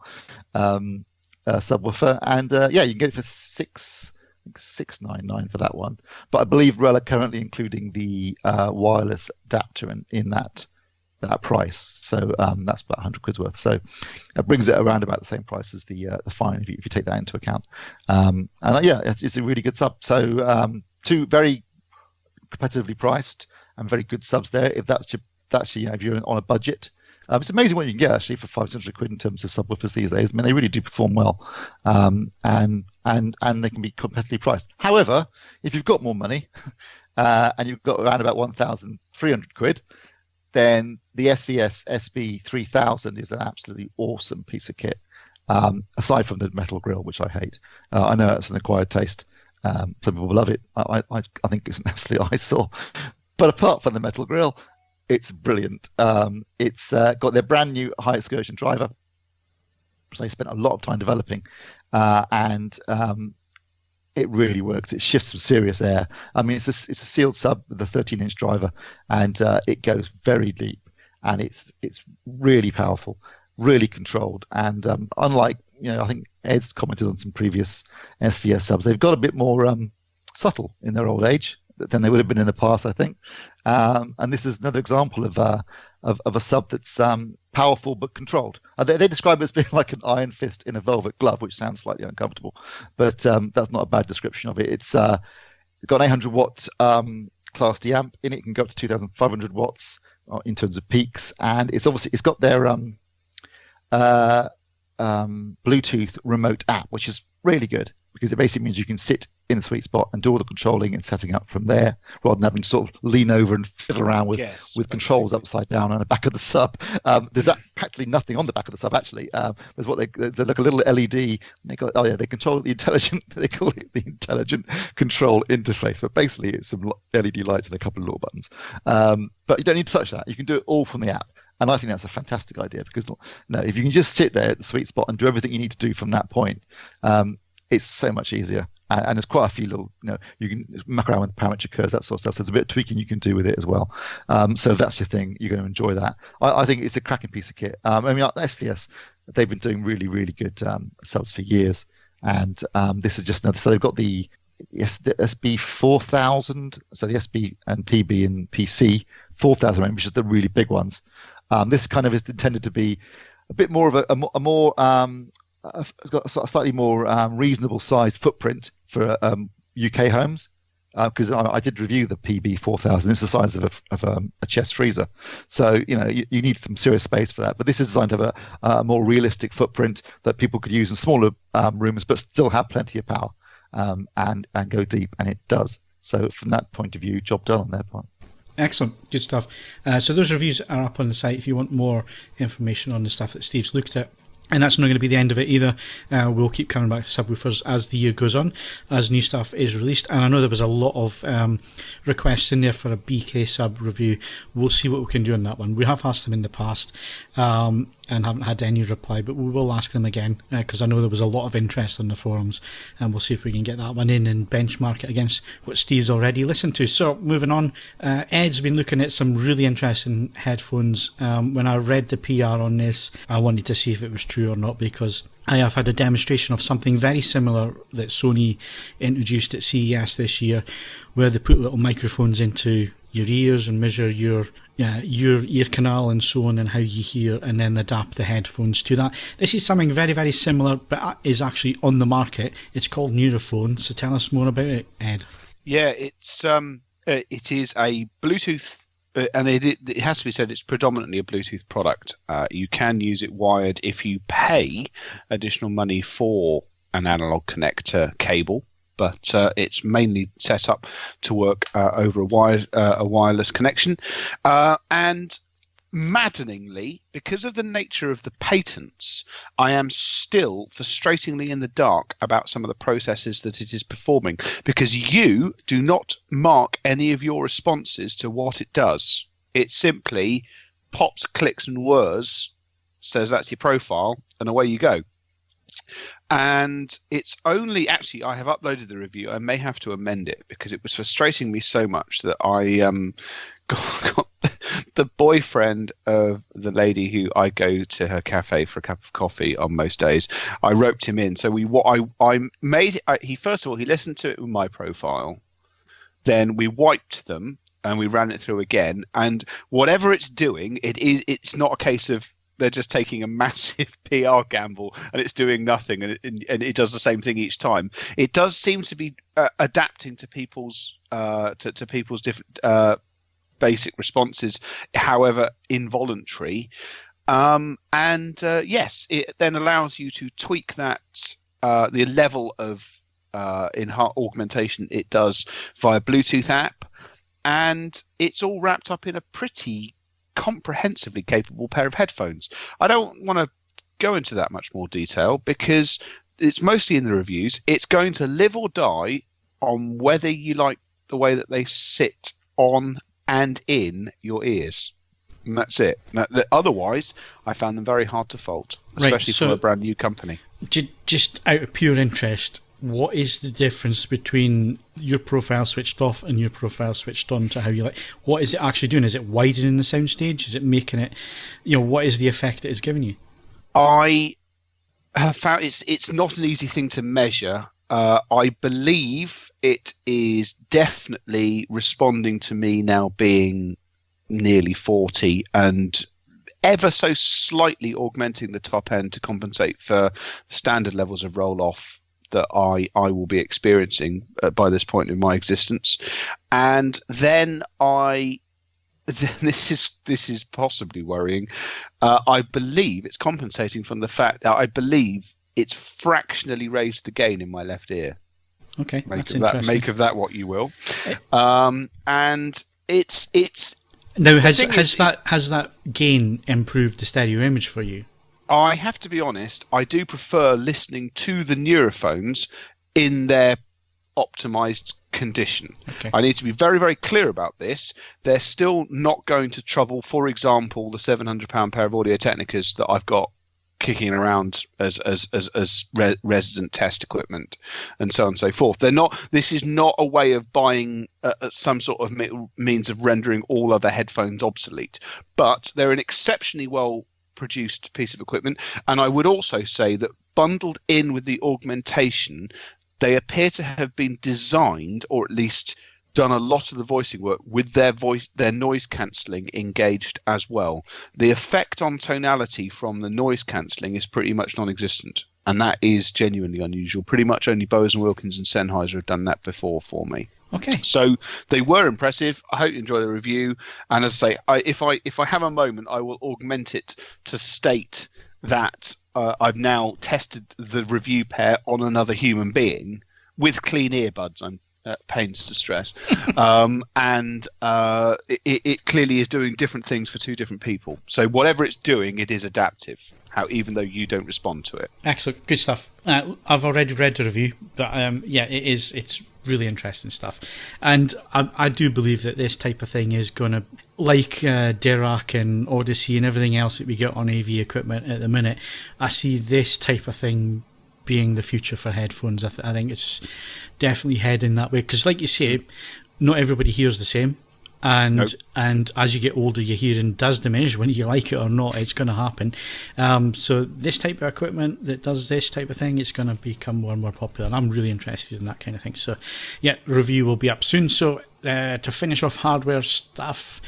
subwoofer. And you can get it for $699 for that one. But I believe Rel are currently including the wireless adapter in that price. So that's about 100 quid's worth. So it brings it around about the same price as the Fine if you take that into account. It's a really good sub. So two very competitively priced and very good subs there. If that's your, if you're on a budget. It's amazing what you can get actually for 500 quid in terms of subwoofers these days. I mean, they really do perform well, and they can be competitively priced. However, if you've got more money and you've got around about 1,300 quid, then the SVS SB 3000 is an absolutely awesome piece of kit. Aside from the metal grille, which I hate, I know it's an acquired taste. Some people love it. I think it's an absolute eyesore. But apart from the metal grille, it's brilliant. It's got their brand new high excursion driver, which they spent a lot of time developing, and it really works. It shifts some serious air. I mean, it's a sealed sub with a 13-inch driver, and it goes very deep, and it's really powerful, really controlled. And unlike, I think Ed's commented on some previous SVS subs, they've got a bit more subtle in their old age than they would have been in the past, I think. And this is another example of a sub that's powerful but controlled. They describe it as being like an iron fist in a velvet glove, which sounds slightly uncomfortable, but that's not a bad description of it. It's got an 800 watt Class D amp in it. It can go up to 2,500 watts in terms of peaks, and it's got their Bluetooth remote app, which is really good because it basically means you can sit in the sweet spot and do all the controlling and setting up from there, rather than having to sort of lean over and fiddle around with controls upside down on the back of the sub. There's practically nothing on the back of the sub actually. There's they're like a little LED. And they control the intelligent. They call it the intelligent control interface, but basically it's some LED lights and a couple of little buttons. But you don't need to touch that. You can do it all from the app. And I think that's a fantastic idea because if you can just sit there at the sweet spot and do everything you need to do from that point, it's so much easier. And there's quite a few little, you can muck around with parameter curves, that sort of stuff. So there's a bit of tweaking you can do with it as well. So if that's your thing, you're going to enjoy that. I think it's a cracking piece of kit. SVS, they've been doing really, really good subs for years. And this is just another. So they've got the SB 4000, so the SB and PB and PC 4000 range, which is the really big ones. This kind of is intended to be a bit more of a more it's got a slightly more reasonable sized footprint for UK homes, because I did review the PB 4000. It's the size of a chest freezer, so you need some serious space for that. But this is designed to have a more realistic footprint that people could use in smaller rooms, but still have plenty of power and go deep, and it does. So from that point of view, job done on their part. Excellent, good stuff. So those reviews are up on the site if you want more information on the stuff that Steve's looked at. And that's not going to be the end of it either. We'll keep coming back to subwoofers as the year goes on, as new stuff is released. And I know there was a lot of requests in there for a BK sub review. We'll see what we can do on that one. We have asked them in the past and haven't had any reply, but we will ask them again because I know there was a lot of interest on the forums, and we'll see if we can get that one in and benchmark it against what Steve's already listened to. So moving on, Ed's been looking at some really interesting headphones. When I read the PR on this, I wanted to see if it was true or not, because I have had a demonstration of something very similar that Sony introduced at CES this year, where they put little microphones into your ears and measure your ear canal and so on and how you hear, and then adapt the headphones to that. This is something very, very similar, but is actually on the market. It's called Nuraphone. So tell us more about it, Ed. Yeah, it is a Bluetooth. And it has to be said, it's predominantly a Bluetooth product. You can use it wired if you pay additional money for an analog connector cable, but it's mainly set up to work over a wireless connection. And maddeningly, because of the nature of the patents, I am still frustratingly in the dark about some of the processes that it is performing, because you do not mark any of your responses to what it does. It simply pops, clicks and whirs, says that's your profile, and away you go. And it's only actually I have uploaded the review. I may have to amend it because it was frustrating me so much that I got the boyfriend of the lady who I go to her cafe for a cup of coffee on most days. I roped him in. So I made he first of all he listened to it with my profile. Then we wiped them and we ran it through again. And whatever it's doing, it's not a case of they're just taking a massive PR gamble and it's doing nothing, and it does the same thing each time. It does seem to be adapting to people's to people's different basic responses, however involuntary. Yes, it then allows you to tweak that the level of augmentation it does via Bluetooth app, and it's all wrapped up in a pretty comprehensively capable pair of headphones. I don't want to go into that much more detail because it's mostly in the reviews. It's going to live or die on whether you like the way that they sit on and in your ears. And that's it. Otherwise, I found them very hard to fault, especially from a brand new company. Just out of pure interest, what is the difference between your profile switched off and your profile switched on to how you like? What is it actually doing? Is it widening the soundstage? Is it making it, what is the effect it is giving you? I have found it's not an easy thing to measure. I believe it is definitely responding to me now being nearly 40 and ever so slightly augmenting the top end to compensate for standard levels of roll-off that I will be experiencing by this point in my existence. And then this is possibly worrying. I believe it's compensating from the fact that I believe it's fractionally raised the gain in my left ear. Okay, make of that what you will. And it's now has that gain improved the stereo image for you? I have to be honest, I do prefer listening to the Nuraphones in their optimized condition. Okay. I need to be very, very clear about this. They're still not going to trouble, for example, the £700 pair of Audio-Technicas that I've got kicking around as resident test equipment and so on and so forth. This is not a way of buying some sort of means of rendering all other headphones obsolete, but they're an exceptionally well produced piece of equipment. And I would also say that bundled in with the augmentation, they appear to have been designed, or at least done a lot of the voicing work with their noise cancelling engaged as well. The effect on tonality from the noise cancelling is pretty much non-existent, and that is genuinely unusual. Pretty much only Bose & Wilkins and Sennheiser have done that before for me. Okay. So they were impressive. I hope you enjoy the review. And as I say, if I have a moment, I will augment it to state that I've now tested the review pair on another human being with clean earbuds. I'm pains to stress. And it clearly is doing different things for two different people. So whatever it's doing, it is adaptive, even though you don't respond to it. Excellent. Good stuff. I've already read the review, but it's really interesting stuff. And I do believe that this type of thing is going to, like Dirac and Odyssey and everything else that we get on AV equipment at the minute, I see this type of thing being the future for headphones. I think it's definitely heading that way, because like you say, not everybody hears the same, and Nope. and as you get older, your hearing does diminish. Whether you like it or not, it's going to happen. So this type of equipment that does this type of thing, it's going to become more and more popular, and I'm really interested in that kind of thing. So yeah, review will be up soon. So to finish off hardware stuff,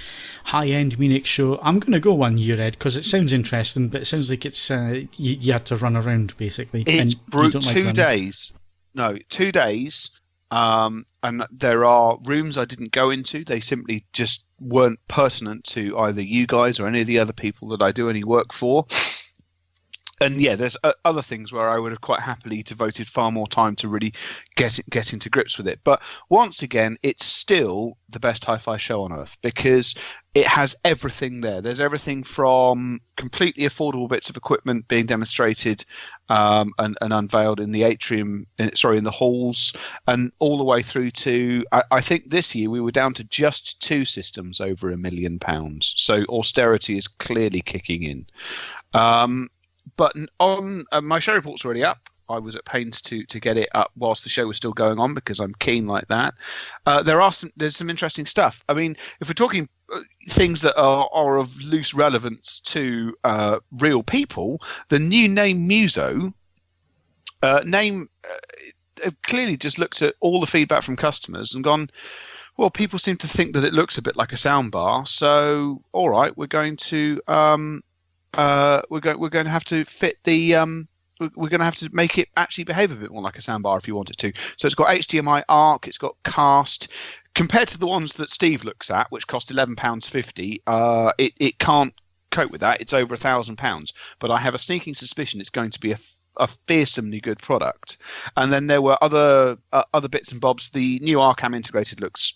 high-end Munich show, I'm going to go 1 year, Ed, because it sounds interesting, but it sounds like it's you had to run around, basically. It's and 2 days. No, 2 days. And there are rooms I didn't go into. They simply just weren't pertinent to either you guys or any of the other people that I do any work for. And yeah, there's other things where I would have quite happily devoted far more time to really get into grips with it. But once again, it's still the best hi-fi show on earth, because it has everything there. There's everything from completely affordable bits of equipment being demonstrated and unveiled in the atrium, in the halls, and all the way through to, I think this year we were down to just 2 systems over £1 million. So austerity is clearly kicking in. But on my show report's already up. I was at pains to get it up whilst the show was still going on because I'm keen like that. There's some interesting stuff. I mean, if we're talking things that are of loose relevance to real people, the new name Muso clearly just looked at all the feedback from customers and gone, well, people seem to think that it looks a bit like a soundbar, so all right, we're going to have to fit the we're going to have to make it actually behave a bit more like a soundbar if you want it to. So it's got HDMI ARC, it's got cast. Compared to the ones that Steve looks at, which cost £11.50, it can't cope with that. It's over £1,000. But I have a sneaking suspicion it's going to be a fearsomely good product. And then there were other bits and bobs. The new Arcam integrated looks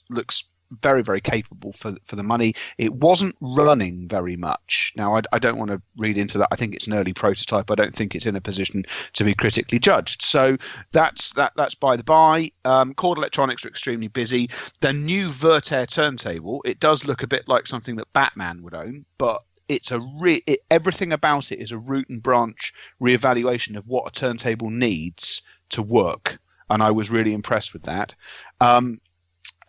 very, very capable for the money. It wasn't running very much. Now, I don't want to read into that. I think it's an early prototype. I don't think it's in a position to be critically judged. So that's by the by. Chord Electronics are extremely busy. The new Vertair turntable, it does look a bit like something that Batman would own, but it's everything about it is a root and branch reevaluation of what a turntable needs to work. And I was really impressed with that.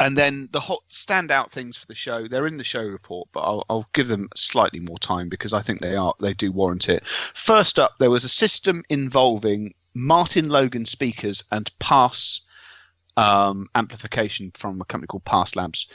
And then the hot standout things for the show, they're in the show report, but I'll give them slightly more time because I think they do warrant it. First up, there was a system involving Martin Logan speakers and Pass amplification from a company called Pass Labs.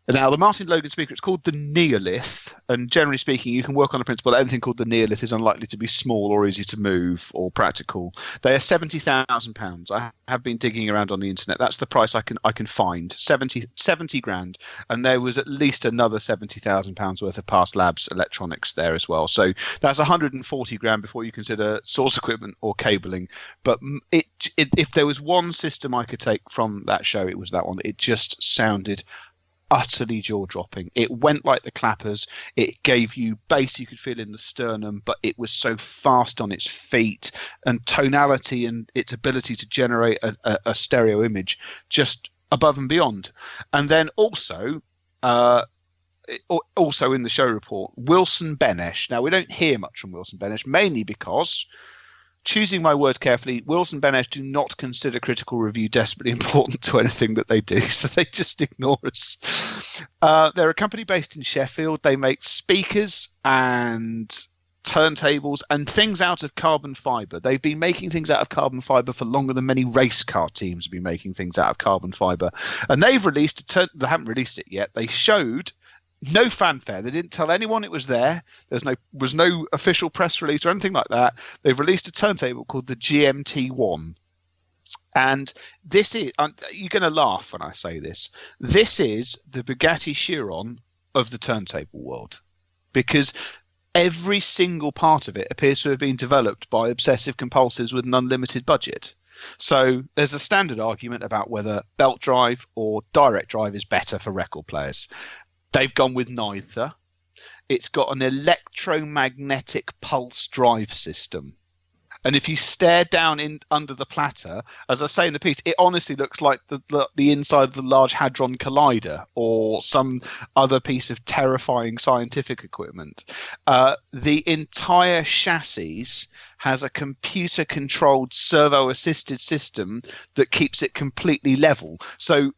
Now, the Martin Logan speaker, it's called the Neolith, and generally speaking, you can work on the principle that anything called the Neolith is unlikely to be small or easy to move or practical. They are £70,000. I have been digging around on the internet. That's the price I can find, 70 grand, and there was at least another £70,000 worth of Past Labs electronics there as well. So that's 140 grand before you consider source equipment or cabling. But if there was one system I could take from that show, it was that one. It just sounded utterly jaw-dropping. It went like the clappers. It gave you bass you could feel in the sternum, but it was so fast on its feet, and tonality and its ability to generate a stereo image just above and beyond. And then also in the show report, Wilson Benesch. Now, we don't hear much from Wilson Benesch, mainly because, choosing my words carefully, Wilson Benesch do not consider critical review desperately important to anything that they do, so they just ignore us. They're a company based in Sheffield. They make speakers and turntables and things out of carbon fibre. They've been making things out of carbon fibre for longer than many race car teams have been making things out of carbon fibre. And they've released they haven't released it yet. They showed no fanfare. They didn't tell anyone it was there. Was no official press release or anything like that. They've released a turntable called the GMT1. And this is, you're going to laugh when I say this, this is the Bugatti Chiron of the turntable world, because every single part of it appears to have been developed by obsessive compulsives with an unlimited budget. So there's a standard argument about whether belt drive or direct drive is better for record players. They've gone with neither. It's got an electromagnetic pulse drive system. And if you stare down under the platter, as I say in the piece, it honestly looks like the inside of the Large Hadron Collider or some other piece of terrifying scientific equipment. The entire chassis has a computer-controlled servo-assisted system that keeps it completely level. So,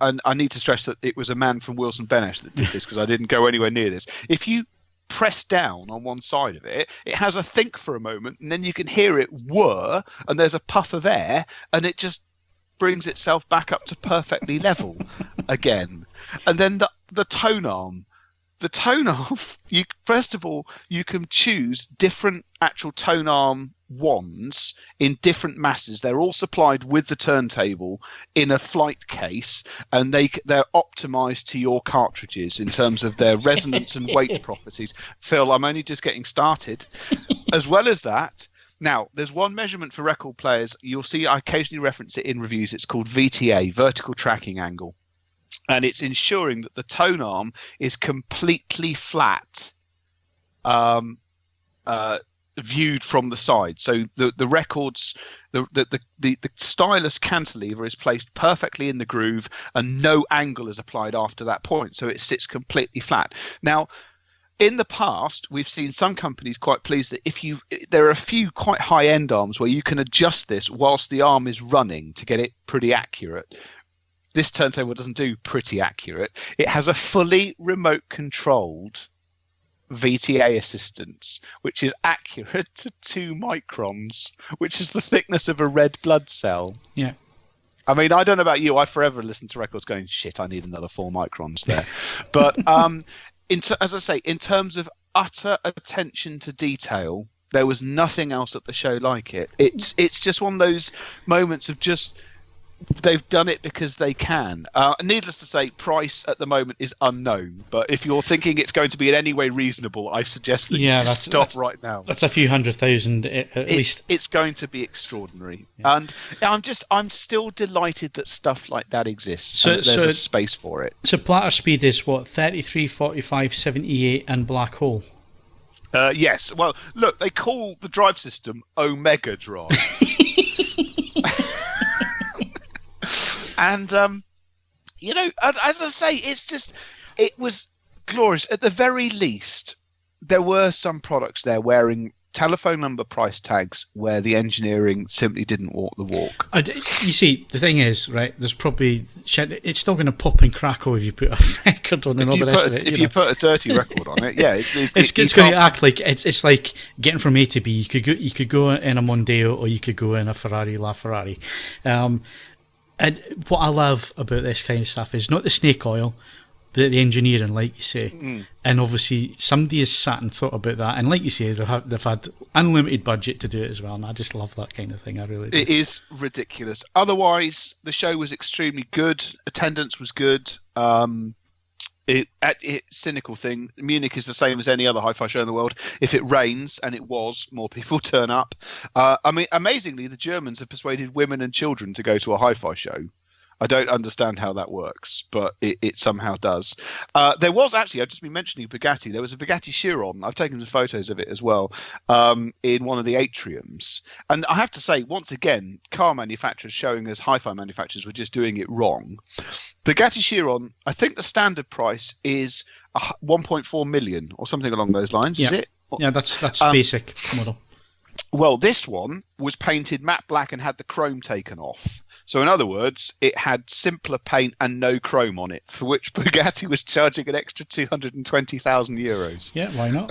and I need to stress that it was a man from Wilson Benesch that did this because I didn't go anywhere near this. If you press down on one side of it, it has a think for a moment, and then you can hear it whir, and there's a puff of air, and it just brings itself back up to perfectly level again. And then the tone arm. The tone arm, first of all, you can choose different actual tone arm wands in different masses. They're all supplied with the turntable in a flight case, and they're optimized to your cartridges in terms of their resonance and weight properties. Phil, I'm only just getting started. As well as that, now there's one measurement for record players. You'll see I occasionally reference it in reviews. It's called VTA, vertical tracking angle. And it's ensuring that the tone arm is completely flat, viewed from the side. So the records, the stylus cantilever is placed perfectly in the groove, and no angle is applied after that point. So it sits completely flat. Now, in the past, we've seen some companies quite pleased that there are a few quite high-end arms where you can adjust this whilst the arm is running to get it pretty accurate. This turntable doesn't do pretty accurate. It has a fully remote-controlled VTA assistance, which is accurate to 2 microns, which is the thickness of a red blood cell. Yeah. I mean, I don't know about you. I forever listen to records going, shit, I need another 4 microns there. But as I say, in terms of utter attention to detail, there was nothing else at the show like it. It's just one of those moments of just they've done it because they can. Needless to say, price at the moment is unknown. But if you're thinking it's going to be in any way I suggest that you stop right now. That's a few $100,000 at least. It's going to be extraordinary, and I'm still delighted that stuff like that exists. So there's a space for it. So platter speed is what, 33, 45, 78, and black hole. Yes. Well, look, they call the drive system Omega Drive. And, as I say, it was glorious. At the very least, there were some products there wearing telephone number price tags where the engineering simply didn't walk the walk. You see, the thing is, right, there's probably shit. It's still going to pop and crackle if you put a record on and all the rest of it. If you put a dirty record on it, yeah, it's going to act like it's like getting from A to B. You could go in a Mondeo or you could go in a Ferrari LaFerrari. And what I love about this kind of stuff is not the snake oil, but the engineering, like you say. Mm. And obviously, somebody has sat and thought about that. And like you say, they've had unlimited budget to do it as well. And I just love that kind of thing. I really do. It is ridiculous. Otherwise, the show was extremely good. Attendance was good. Cynical thing, Munich is the same as any other hi-fi show in the world. If it rains, and it was, more people turn up. I mean, amazingly, the Germans have persuaded women and children to go to a hi-fi show. I don't understand how that works, but it somehow does. There was actually, I've just been mentioning Bugatti. There was a Bugatti Chiron. I've taken some photos of it as well in one of the atriums. And I have to say, once again, car manufacturers showing us hi-fi manufacturers were just doing it wrong. Bugatti Chiron, I think the standard price is 1.4 million or something along those lines. Yeah. Is it? Yeah, that's basic model. Well, this one was painted matte black and had the chrome taken off. So in other words, it had simpler paint and no chrome on it, for which Bugatti was charging an extra 220,000 euros. Yeah, why not?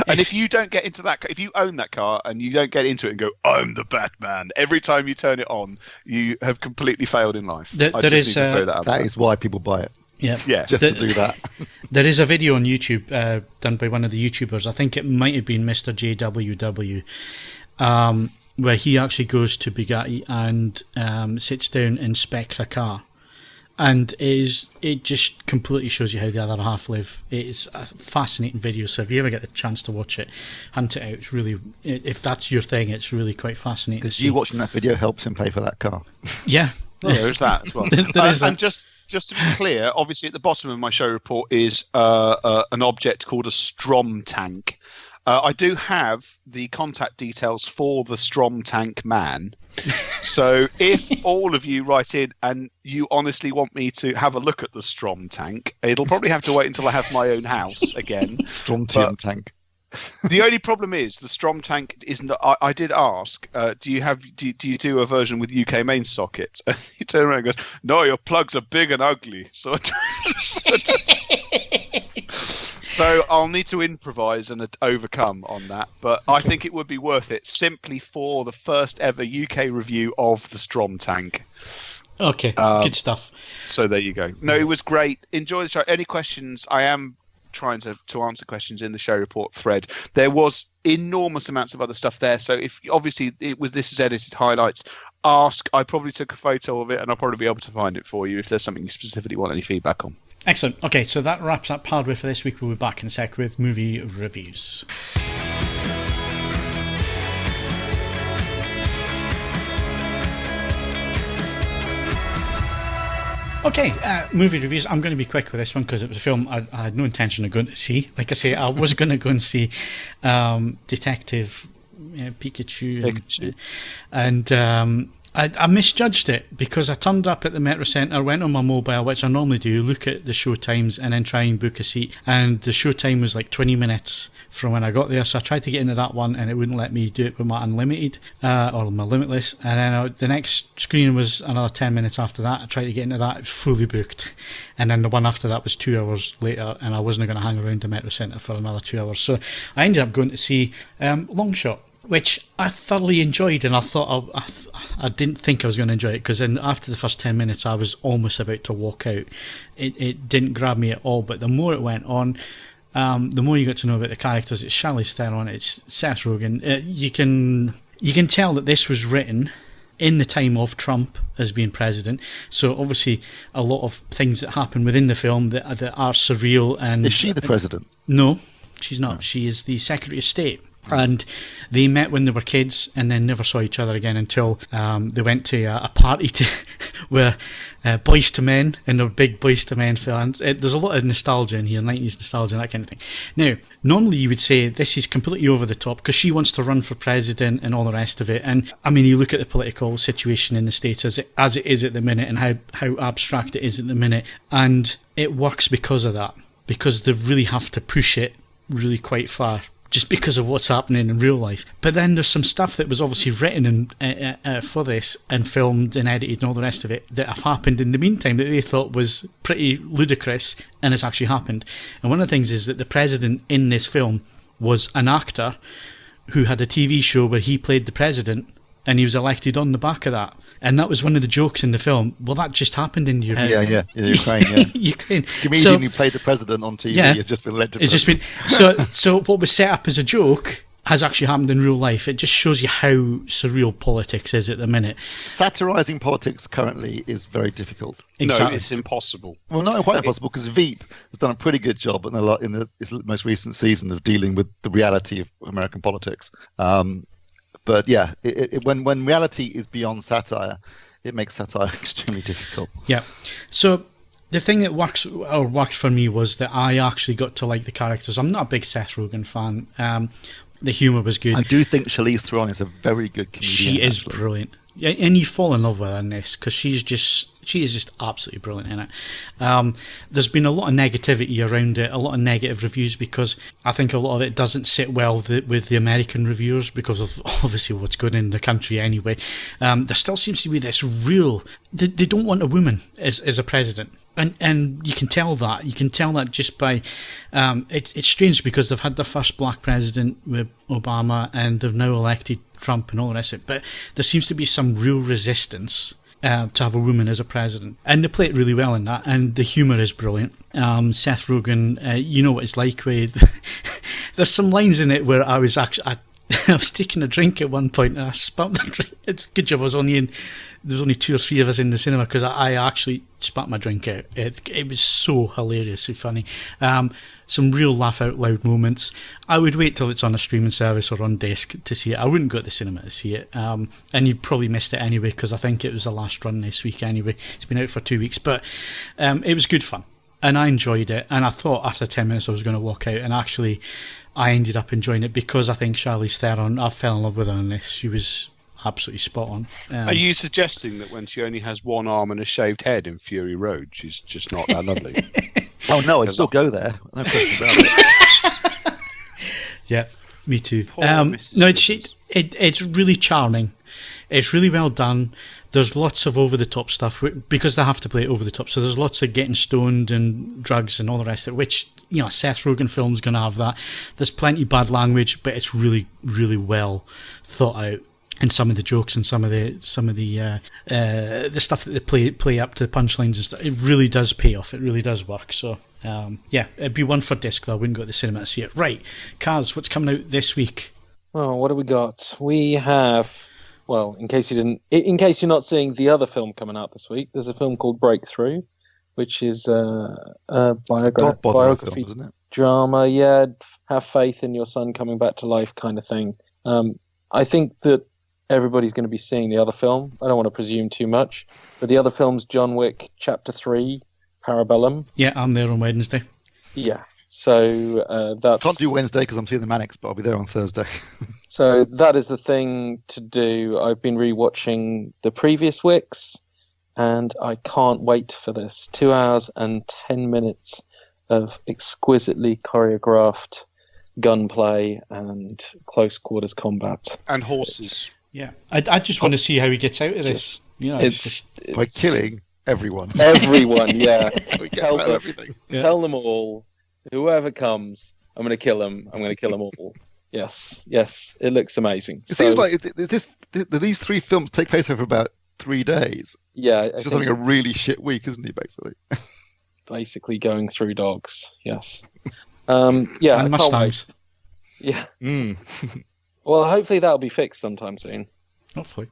And if you don't get into that, if you own that car and you don't get into it and go, I'm the Batman, every time you turn it on, you have completely failed in life. That is why people buy it. Yeah, just to do that. There is a video on YouTube done by one of the YouTubers. I think it might have been Mr. JWW, where he actually goes to Bugatti and sits down and specs a car. And it just completely shows you how the other half live. It's a fascinating video, so if you ever get the chance to watch it, hunt it out. It's really, if that's your thing, it's really quite fascinating. Because you watching that video helps him pay for that car. Yeah. Well, there's that as well. And just to be clear, obviously at the bottom of my show report is an object called a Strom tank. I do have the contact details for the Strom tank man. So if all of you write in and you honestly want me to have a look at the Strom tank, it'll probably have to wait until I have my own house again. Strom tank. The only problem is the Strom tank isn't. I did ask, do you do a version with UK main sockets? And he turned around and goes, no, your plugs are big and ugly. So so I'll need to improvise and overcome on that. But I think it would be worth it simply for the first ever UK review of the Strom tank. Okay, good stuff. So there you go. No, it was great. Enjoy the show. Any questions? I am trying to answer questions in the show report thread. There was enormous amounts of other stuff there, so if obviously this is edited highlights, ask. I probably took a photo of it and I'll probably be able to find it for you if there's something you specifically want any feedback on. Excellent. Okay, so that wraps up Hardware for this week. We'll be back in a sec with movie reviews. Okay, movie reviews. I'm going to be quick with this one because it was a film I had no intention of going to see. Like I say, I was going to go and see Detective Pikachu. And I misjudged it because I turned up at the Metro Centre, went on my mobile, which I normally do, look at the show times and then try and book a seat. And the show time was like 20 minutes from when I got there, so I tried to get into that one and it wouldn't let me do it with my unlimited or my limitless. And then the next screening was another 10 minutes after that. I tried to get into that, it was fully booked. And then the one after that was 2 hours later, and I wasn't going to hang around the Metro Centre for another 2 hours. So I ended up going to see Longshot, which I thoroughly enjoyed, and I thought I didn't think I was going to enjoy it, because then after the first 10 minutes I was almost about to walk out. It didn't grab me at all, but the more it went on, the more you got to know about the characters. It's Charlize Theron, it's Seth Rogen. You can tell that this was written in the time of Trump as being president, so obviously a lot of things that happen within the film that are surreal. And is she the president? No, she's not. No. She is the Secretary of State. And they met when they were kids and then never saw each other again until they went to a party where Boyz II Men, and they're big Boyz II Men fans. There's a lot of nostalgia in here, 90s nostalgia and that kind of thing. Now, normally you would say this is completely over the top because she wants to run for president and all the rest of it. And I mean, you look at the political situation in the States as it is at the minute and how abstract it is at the minute, and it works because of that, because they really have to push it really quite far, just because of what's happening in real life. But then there's some stuff that was obviously written for this and filmed and edited and all the rest of it that have happened in the meantime that they thought was pretty ludicrous, and it's actually happened. And one of the things is that the president in this film was an actor who had a TV show where he played the president, and he was elected on the back of that. And that was one of the jokes in the film. Well, that just happened in Ukraine. Yeah, Ukraine, yeah. Ukraine. Comedian who played the president on TV has just been elected. It's just been so what was set up as a joke has actually happened in real life. It just shows you how surreal politics is at the minute. Satirising politics currently is very difficult. Exactly. No, it's impossible. Well, not quite impossible, because Veep has done a pretty good job in its most recent season of dealing with the reality of American politics. But yeah, when reality is beyond satire, it makes satire extremely difficult. Yeah. So the thing that worked for me was that I actually got to like the characters. I'm not a big Seth Rogen fan. The humour was good. I do think Charlize Theron is a very good comedian. She is brilliant. And you fall in love with her in this, because she is just absolutely brilliant in it. There's been a lot of negativity around it, a lot of negative reviews, because I think a lot of it doesn't sit well with the American reviewers because of obviously what's going on in the country anyway. There still seems to be this real... They don't want a woman as a president. And you can tell that. You can tell that just by... It's strange because they've had their first black president with Obama, and they've now elected Trump and all the rest of it. But there seems to be some real resistance to have a woman as a president. And they play it really well in that. And the humour is brilliant. Seth Rogen, you know what it's like with... There's some lines in it where I was actually... I was taking a drink at one point and I spat the drink. It's a good job there was only 2 or 3 of us in the cinema, because I actually spat my drink out. It was so hilariously funny. Some real laugh out loud moments. I would wait till it's on a streaming service or on disc to see it. I wouldn't go to the cinema to see it. And you'd probably missed it anyway, because I think it was the last run this week anyway. It's been out for 2 weeks, but it was good fun. And I enjoyed it. And I thought after 10 minutes I was going to walk out, and actually I ended up enjoying it because I think Charlize Theron, I fell in love with her in this. She was absolutely spot on. Are you suggesting that when she only has one arm and a shaved head in Fury Road, she's just not that lovely? Oh no, I'd still go there. No question about it. Yeah, me too. No, it's really charming. It's really well done. There's lots of over-the-top stuff, because they have to play it over the top. So there's lots of getting stoned and drugs and all the rest of it, which, you know, a Seth Rogen film's going to have that. There's plenty of bad language, but it's really, really well thought out. And some of the jokes and some of the stuff that they play up to the punchlines and stuff, it really does pay off. It really does work. So yeah, it'd be one for disc though. I wouldn't go to the cinema to see it. Right, Kaz, what's coming out this week? Oh, what have we got? We have, well, in case you're not seeing the other film coming out this week, there's a film called Breakthrough, which is a biography film, isn't it? Drama. Yeah, have faith in your son coming back to life kind of thing. I think that everybody's going to be seeing the other film. I don't want to presume too much, but the other film's John Wick Chapter 3, Parabellum. Yeah, I'm there on Wednesday. Yeah, so that's... Can't do Wednesday because I'm seeing the Manics, but I'll be there on Thursday. So that is the thing to do. I've been rewatching the previous Wicks, and I can't wait for this. 2 hours and 10 minutes of exquisitely choreographed gunplay and close quarters combat. And horses. Yeah, I just want to see how he gets out of this. It's By killing everyone. everyone, yeah. We get Tell out them. everything. Yeah. Tell them all, whoever comes, I'm going to kill them. I'm going to kill them all. Yes, it looks amazing. It seems like these 3 films take place over about 3 days. Yeah, It's just having a really shit week, isn't he, basically? basically going through dogs. Yes. Yeah, And I can't Mustangs. wait. Yeah. Mm. Well, hopefully that'll be fixed sometime soon. Hopefully.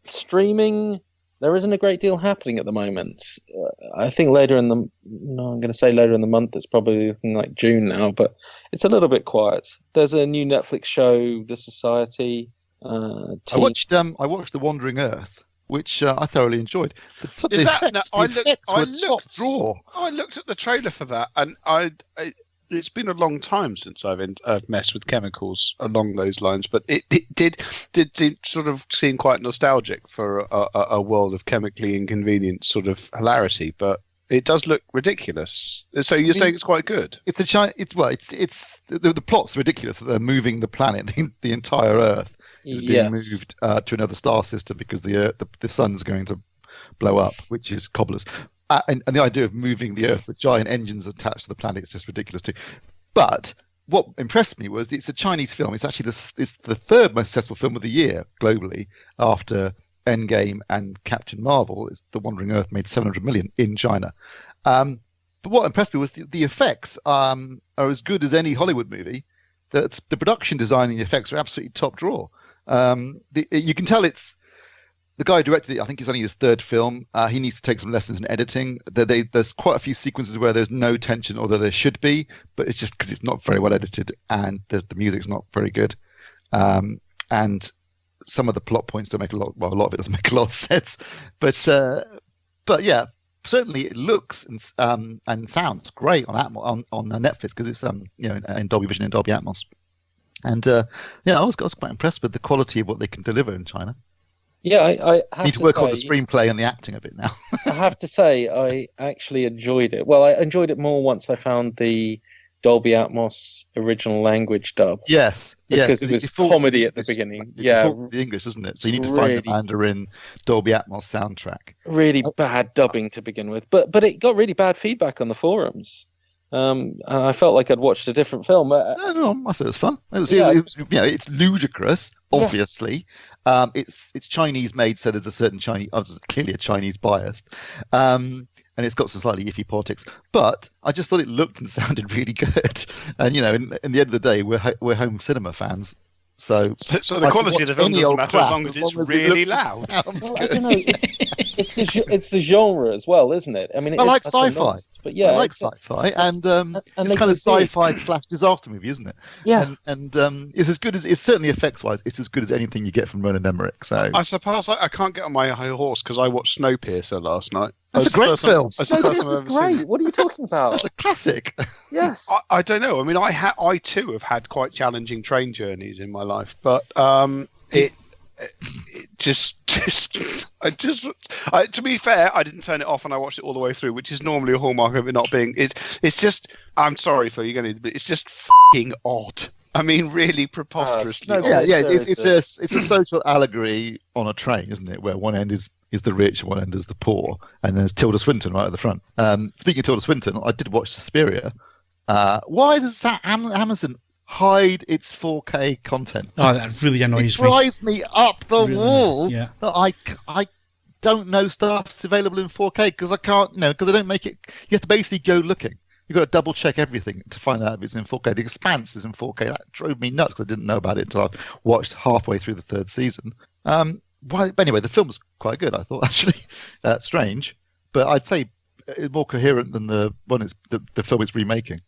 Streaming, there isn't a great deal happening at the moment. I think later in the month. It's probably looking like June now, but it's a little bit quiet. There's a new Netflix show, The Society. I watched The Wandering Earth, which I thoroughly enjoyed. The effects were top draw. I looked at the trailer for that, and it's been a long time since I've messed with chemicals along those lines, but it did sort of seem quite nostalgic for a world of chemically inconvenient sort of hilarity, but it does look ridiculous. So you're saying it's quite good? It's the plot's ridiculous that they're moving the planet, the entire Earth is being moved to another star system because the sun's going to blow up, which is cobblers. And the idea of moving the Earth with giant engines attached to the planet is just ridiculous too. But what impressed me was it's a Chinese film. It's actually it's the 3rd most successful film of the year globally after Endgame and Captain Marvel. The Wandering Earth made 700 million in China. But what impressed me was the effects are as good as any Hollywood movie. The production design and the effects are absolutely top draw. You can tell it's the guy who directed it. I think it's only his 3rd film. He needs to take some lessons in editing. There's quite a few sequences where there's no tension, although there should be, but it's just because it's not very well edited and the music's not very good. And some of the plot points don't make a lot of it doesn't make a lot of sense. But yeah, certainly it looks and sounds great on Netflix because it's in Dolby Vision and Dolby Atmos. And I was quite impressed with the quality of what they can deliver in China. Yeah, I have need to work on the screenplay and the acting a bit now. I have to say, I actually enjoyed it. Well, I enjoyed it more once I found the Dolby Atmos original language dub. Yes, because it was comedy at the beginning. The English, isn't it? So you need to find the Mandarin Dolby Atmos soundtrack. Really bad dubbing to begin with, but it got really bad feedback on the forums. And I felt like I'd watched a different film. No, I thought it was fun. It's ludicrous, obviously. Yeah. It's Chinese made, so there's a certain clearly a Chinese bias, and it's got some slightly iffy politics. But I just thought it looked and sounded really good. And in the end of the day, we're home cinema fans. So the quality of the film doesn't matter as long as it's really loud. Well, I don't know. It's the genre as well, isn't it? I mean, I like sci-fi. But yeah, I like sci-fi, and it's kind of sci-fi / disaster movie, isn't it? Yeah, and it's as good as it's certainly effects-wise. It's as good as anything you get from Roland Emmerich. So I suppose I can't get on my high horse because I watched Snowpiercer last night. That's a great film. Snowpiercer is great. What are you talking about? That's a classic. Yes. I don't know. I mean, I too have had quite challenging train journeys in my life, but to be fair, I didn't turn it off and I watched it all the way through, which is normally a hallmark of it not being. It's just. I'm sorry for you, but it's just f***ing odd. I mean, really preposterously. It's a social allegory on a train, isn't it? Where one end is the rich and one end is the poor, and there's Tilda Swinton right at the front. Speaking of Tilda Swinton, I did watch Suspiria. Why does Amazon hide its 4K content? Oh, that really annoys me. It drives me up the wall. Yeah. That I don't know stuff's available in 4K because I can't, because I don't make it. You have to basically go looking. You've got to double check everything to find out if it's in 4K. The Expanse is in 4K. That drove me nuts because I didn't know about it until I watched halfway through the 3rd season. Anyway, the film was quite good, I thought, actually. Strange, but I'd say more coherent than the film it's remaking.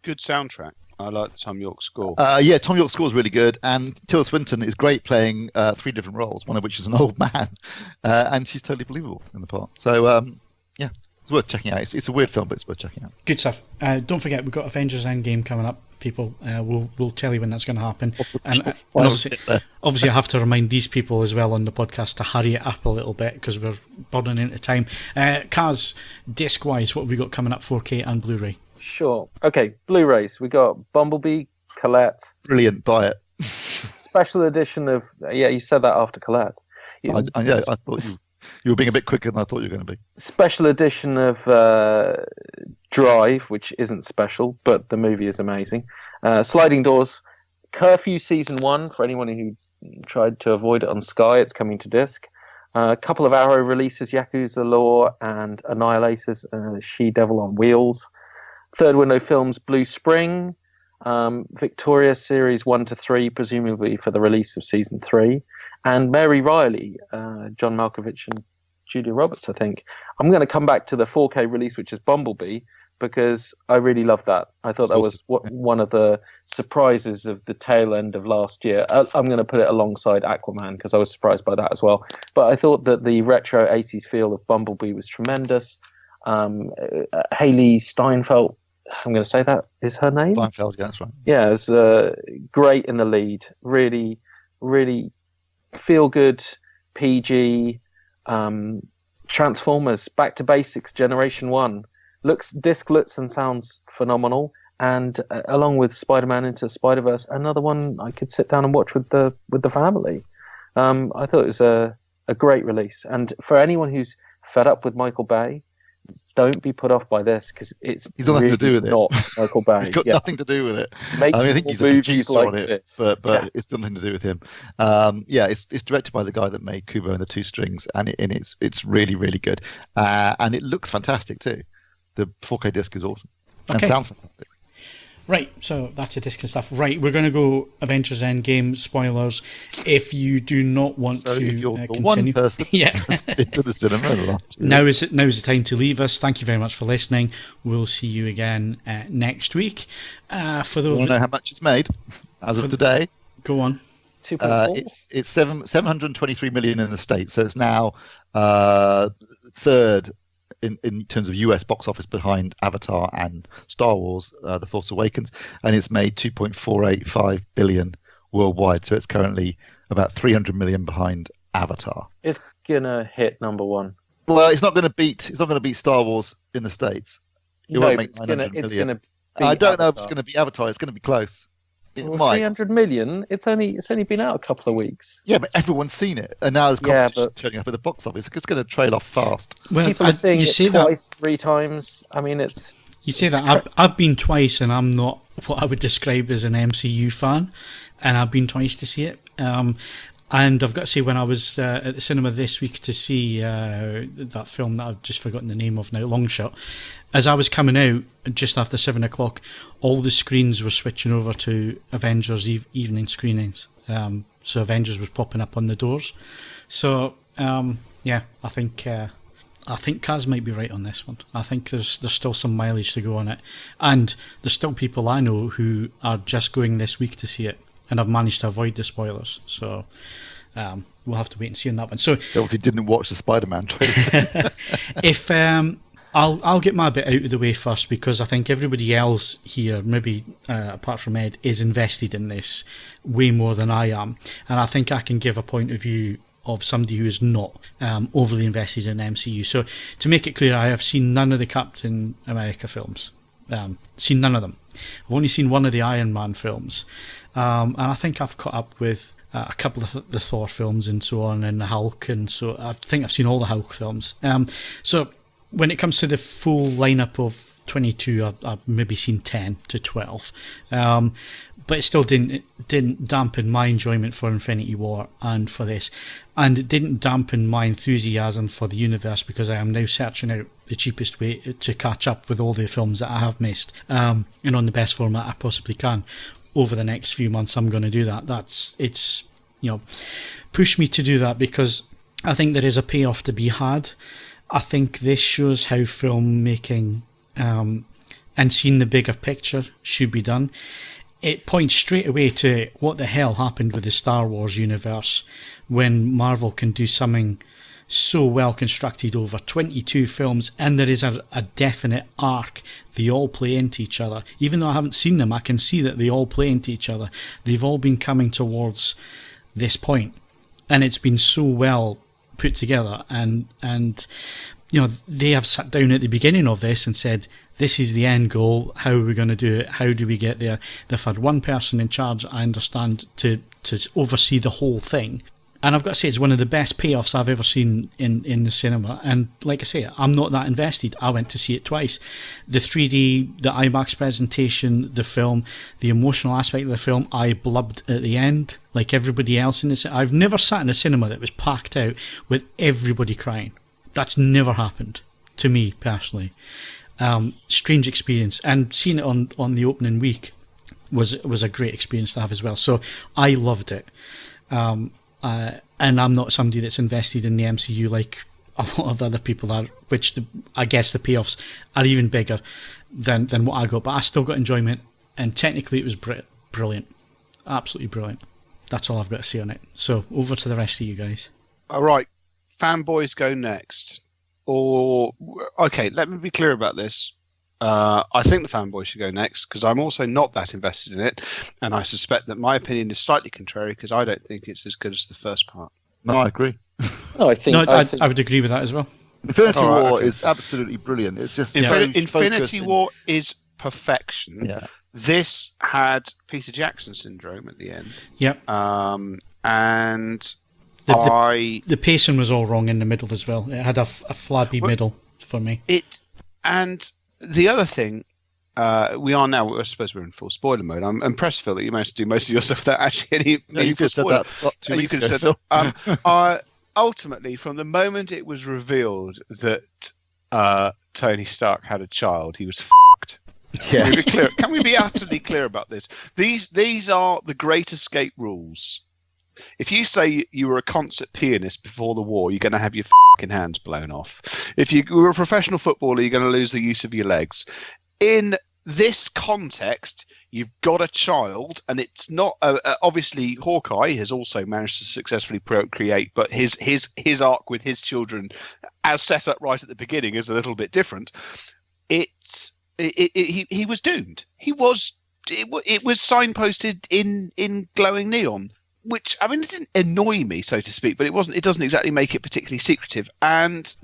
Good soundtrack. I like the Tom York score. Tom York score is really good, and Tilda Swinton is great playing 3 different roles, one of which is an old man, and she's totally believable in the part. So, It's worth checking out. It's a weird film, but it's worth checking out. Good stuff. Don't forget, we've got Avengers Endgame coming up, people. We'll tell you when that's going to happen. And obviously, I have to remind these people as well on the podcast to hurry it up a little bit because we're burning into time. Kaz, disc-wise, what have we got coming up 4K and Blu-ray? Sure. Okay, Blu-rays. We got Bumblebee, Colette. Brilliant, buy it. Special edition of... Yeah, you said that after Colette. I thought you were being a bit quicker than I thought you were going to be. Special edition of Drive, which isn't special, but the movie is amazing. Sliding Doors, Curfew Season 1, for anyone who tried to avoid it on Sky, it's coming to disc. A couple of Arrow releases, Yakuza Law and Annihilators, She-Devil on Wheels. Third Window Films, Blue Spring. Victoria Series 1 to 3, presumably for the release of Season 3. And Mary Riley, John Malkovich and Julia Roberts, I think. I'm going to come back to the 4K release, which is Bumblebee, because I really love that. I thought that was one of the surprises of the tail end of last year. I'm going to put it alongside Aquaman, because I was surprised by that as well. But I thought that the retro 80s feel of Bumblebee was tremendous. Haley Steinfeld, I'm going to say that is her name? Steinfeld, yeah, that's right. Yeah, it was great in the lead. Really, really feel good, PG, Transformers, Back to Basics, Generation 1. Disc looks and sounds phenomenal. And along with Spider-Man Into Spider-Verse, another one I could sit down and watch with the family. I thought it was a great release. And for anyone who's fed up with Michael Bay, don't be put off by this, because he's got nothing to do with it. Not Michael Bay. He's got nothing to do with it. I think he's a producer like on it, but it's nothing to do with him. It's directed by the guy that made Kubo and the Two Strings, and it's really, really good. And it looks fantastic too. The 4K disc is awesome and sounds fantastic. Right, so that's a disc and stuff. Right, we're going to go Avengers Endgame spoilers. If you do not want to if you're the continue, one person that's been to the cinema in the last 2 now is the time to leave us. Thank you very much for listening. We'll see you again next week. For those, you want to know how much it's made as of today? Go on. It's 723 million in the States, so it's now third in terms of US box office behind Avatar and Star Wars, The Force Awakens, and it's made 2.485 billion worldwide, so it's currently about 300 million behind Avatar. It's gonna hit number one. Well, it's not going to beat Star Wars in the States. It won't make 900 million. I don't know if it's going to be Avatar. It's going to be close. It might. 300 million. It's only been out a couple of weeks. Yeah, but everyone's seen it, and now there's competition turning up at the box office. It's going to trail off fast. Well, people are seeing it twice, 3 times. I mean, it's. You say that I've been twice, and I'm not what I would describe as an MCU fan, and I've been twice to see it. And I've got to say, when I was at the cinema this week to see that film that I've just forgotten the name of now, Longshot, as I was coming out just after 7 o'clock, all the screens were switching over to Avengers evening screenings. So Avengers was popping up on the doors. So I think Kaz might be right on this one. I think there's still some mileage to go on it, and there's still people I know who are just going this week to see it, and I've managed to avoid the spoilers. So we'll have to wait and see on that one. So they obviously didn't watch the Spider-Man trailer. If I'll get my bit out of the way first, because I think everybody else here, maybe apart from Ed, is invested in this way more than I am, and I think I can give a point of view of somebody who is not overly invested in MCU. So to make it clear, I have seen none of the Captain America films. Seen none of them. I've only seen one of the Iron Man films, and I think I've caught up with a couple of the Thor films and so on, and the Hulk, and so I think I've seen all the Hulk films. So when it comes to the full lineup of 22, I've maybe seen 10 to 12. But it still didn't dampen my enjoyment for Infinity War and for this. And it didn't dampen my enthusiasm for the universe, because I am now searching out the cheapest way to catch up with all the films that I have missed, and on the best format I possibly can. Over the next few months I'm going to do that. It's pushed me to do that, because I think there is a payoff to be had. I think this shows how filmmaking and seeing the bigger picture should be done. It points straight away to what the hell happened with the Star Wars universe when Marvel can do something so well constructed over 22 films, and there is a definite arc. They all play into each other. Even though I haven't seen them, I can see that they all play into each other. They've all been coming towards this point, and it's been so well put together. And you know, they have sat down at the beginning of this and said, this is the end goal. How are we going to do it? How do we get there? They've had one person in charge, I understand, to oversee the whole thing. And I've got to say, it's one of the best payoffs I've ever seen in the cinema. And like I say, I'm not that invested. I went to see it twice. The 3D, the IMAX presentation, the film, the emotional aspect of the film, I blubbed at the end, like everybody else in this. I've never sat in a cinema that was packed out with everybody crying. That's never happened to me, personally. Strange experience. And seeing it on the opening week was a great experience to have as well. So I loved it. And I'm not somebody that's invested in the MCU like a lot of other people are, which I guess the payoffs are even bigger than what I got. But I still got enjoyment, and technically it was brilliant. Absolutely brilliant. That's all I've got to say on it. So over to the rest of you guys. All right, fanboys go next. Okay, let me be clear about this. I think the fanboy should go next because I'm also not that invested in it, and I suspect that my opinion is slightly contrary because I don't think it's as good as the first part. No, I agree. No, I think I would agree with that as well. Infinity War is absolutely brilliant. It's just Infinity War is perfection. Yeah. This had Peter Jackson syndrome at the end. Yep. And the pacing was all wrong in the middle as well. It had a flabby middle for me. And the other thing, we are now, I suppose we're in full spoiler mode. I'm impressed, Phil, that you managed to do most of your stuff without actually any you could have said that 2 weeks ago, Phil. Ultimately, from the moment it was revealed that Tony Stark had a child, he was f***ed. Yeah. Can we be utterly clear about this? These are the Great Escape rules. If you say you were a concert pianist before the war, you're going to have your fucking hands blown off. If you were a professional footballer, you're going to lose the use of your legs. In this context, you've got a child, and it's not obviously Hawkeye has also managed to successfully procreate, but his arc with his children, as set up right at the beginning, is a little bit different. He was doomed. It was signposted in glowing neon. Which, I mean, it didn't annoy me, so to speak, but it doesn't exactly make it particularly secretive. And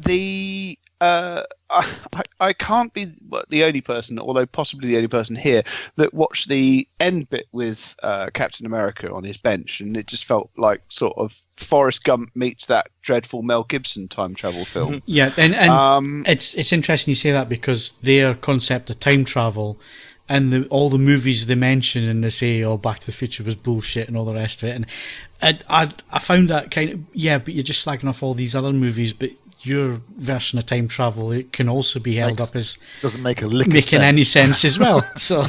I can't be the only person, although possibly the only person here, that watched the end bit with Captain America on his bench, and it just felt like sort of Forrest Gump meets that dreadful Mel Gibson time travel film. Yeah, and it's interesting you say that because their concept of time travel and all the movies they mention and they say, oh, Back to the Future was bullshit and all the rest of it. And I found that kind of, yeah, but you're just slagging off all these other movies, but your version of time travel, it can also be held up as doesn't make a lick of making sense. any sense as well. So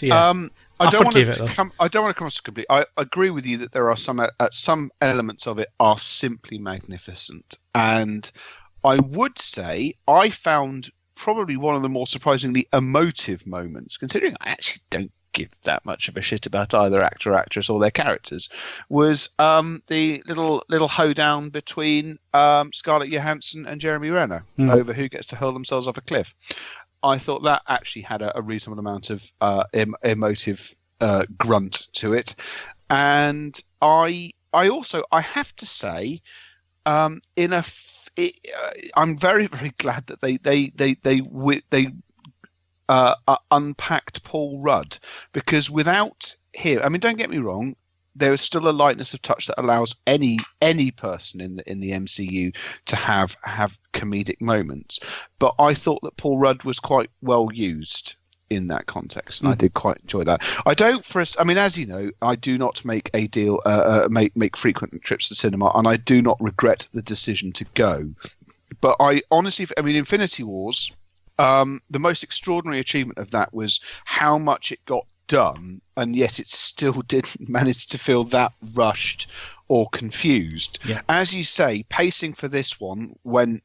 yeah. I don't want to come across complete. I agree with you that there are some elements of it are simply magnificent, and I would say I found probably one of the more surprisingly emotive moments, considering I actually don't give that much of a shit about either actor or actress or their characters, was the little hoedown between Scarlett Johansson and Jeremy Renner over who gets to hurl themselves off a cliff. I thought that actually had a reasonable amount of emotive grunt to it, and I have to say, I'm very, very glad that they unpacked Paul Rudd, because without him, I mean, don't get me wrong, there is still a lightness of touch that allows any person in the MCU to have comedic moments. But I thought that Paul Rudd was quite well used in that context, and I did quite enjoy that. I mean, as you know, I do not make frequent trips to cinema, and I do not regret the decision to go. But I honestly, I mean, Infinity Wars, the most extraordinary achievement of that was how much it got done, and yet it still didn't manage to feel that rushed or confused. Yeah. As you say, pacing for this one went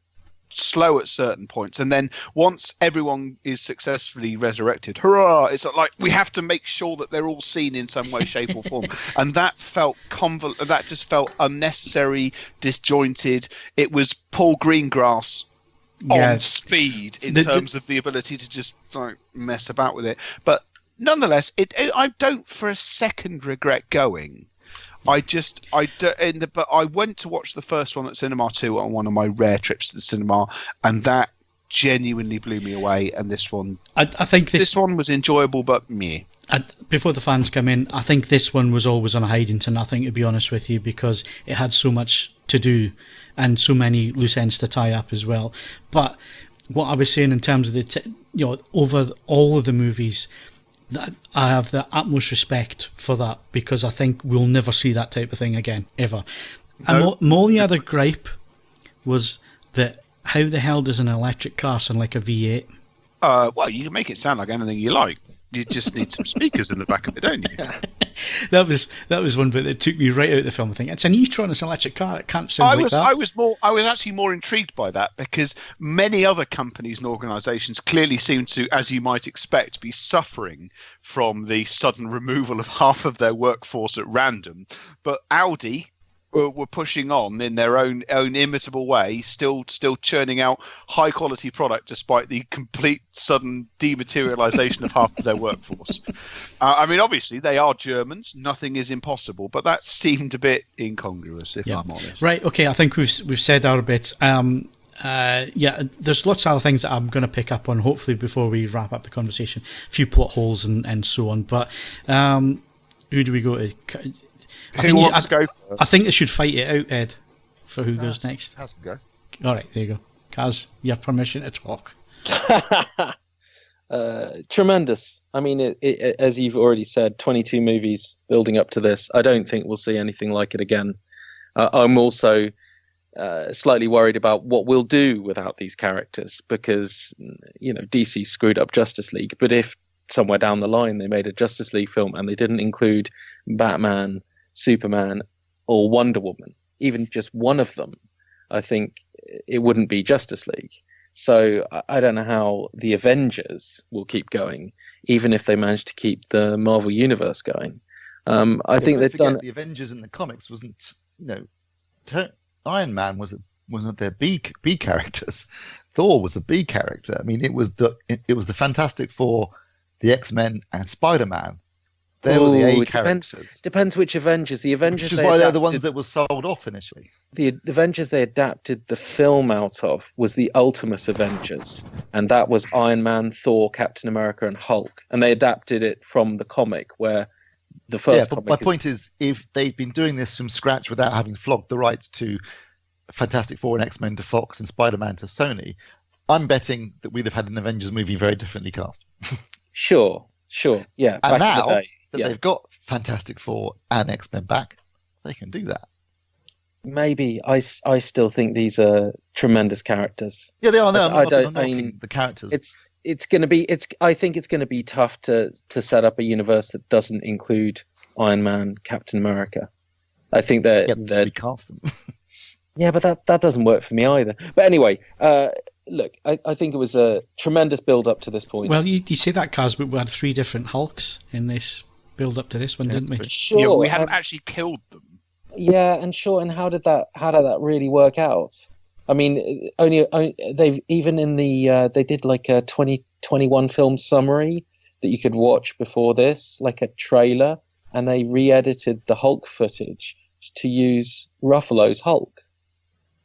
slow at certain points, and then once everyone is successfully resurrected, hurrah, it's like we have to make sure that they're all seen in some way, shape or form. And that felt that just felt unnecessary, disjointed. It was Paul Greengrass on speed in terms of the ability to just like mess about with it. But nonetheless, I don't for a second regret going. But I went to watch the first one at Cinema 2 on one of my rare trips to the cinema, and that genuinely blew me away. And this one, I think this one was enjoyable, but meh. Before the fans come in, I think this one was always on a hiding to nothing, to be honest with you, because it had so much to do and so many loose ends to tie up as well. But what I was saying in terms of over all of the movies, that I have the utmost respect for that, because I think we'll never see that type of thing again, ever. No. And my only other gripe was that how the hell does an electric car sound like a V8? Well, you can make it sound like anything you like. You just need some speakers in the back of it, don't you? That was one bit that took me right out of the film. I think it's an e-tron, it's an electric car. It can't sound like that. I was actually more intrigued by that, because many other companies and organisations clearly seem to, as you might expect, be suffering from the sudden removal of half of their workforce at random. But Audi were pushing on in their own imitable way, still churning out high quality product despite the complete sudden dematerialization of half of their workforce. I mean, obviously they are Germans, nothing is impossible, but that seemed a bit incongruous, if I'm honest. Right, okay, I think we've said our bit. There's lots of other things that I'm going to pick up on, hopefully, before we wrap up the conversation. A few plot holes and so on. But who do we go to? I think they should fight it out, Ed, for who goes next. Kaz can go. All right, there you go. Kaz, you have permission to talk. Tremendous. I mean, it, as you've already said, 22 movies building up to this. I don't think we'll see anything like it again. I'm also slightly worried about what we'll do without these characters, because DC screwed up Justice League. But if somewhere down the line they made a Justice League film and they didn't include Batman, Superman or Wonder Woman, even just one of them, I think it wouldn't be Justice League. So I don't know how the Avengers will keep going, even if they manage to keep the Marvel Universe going. I think they've done the Avengers in the comics wasn't, Iron Man wasn't their B characters. Thor was a B character. I mean, it was the Fantastic Four, the X-Men, and Spider-Man. They were the A characters. Depends which Avengers. The Avengers, which is why they're the ones that were sold off initially. The Avengers they adapted the film out of was the Ultimate Avengers, and that was Iron Man, Thor, Captain America, and Hulk. And they adapted it from the comic, where the first. Yeah, but my point is, if they'd been doing this from scratch without having flogged the rights to Fantastic Four and X-Men to Fox and Spider-Man to Sony, I'm betting that we'd have had an Avengers movie very differently cast. Sure, yeah. And now that they've got Fantastic Four and X-Men back, they can do that. Maybe. I still think these are tremendous characters. Yeah, they are. No, I'm not knocking the characters. I think it's going to be tough to set up a universe that doesn't include Iron Man, Captain America. I think they're recast them. Yeah, but that doesn't work for me either. But anyway, look, I think it was a tremendous build up to this point. Well, you say that, Kaz, but we had 3 different Hulks in this build up to this one, didn't we? Sure. Yeah, we hadn't actually killed them. Yeah, and sure. And how did that really work out? I mean, only they've even in the they did like a 2021 film summary that you could watch before this, like a trailer, and they re-edited the Hulk footage to use Ruffalo's Hulk.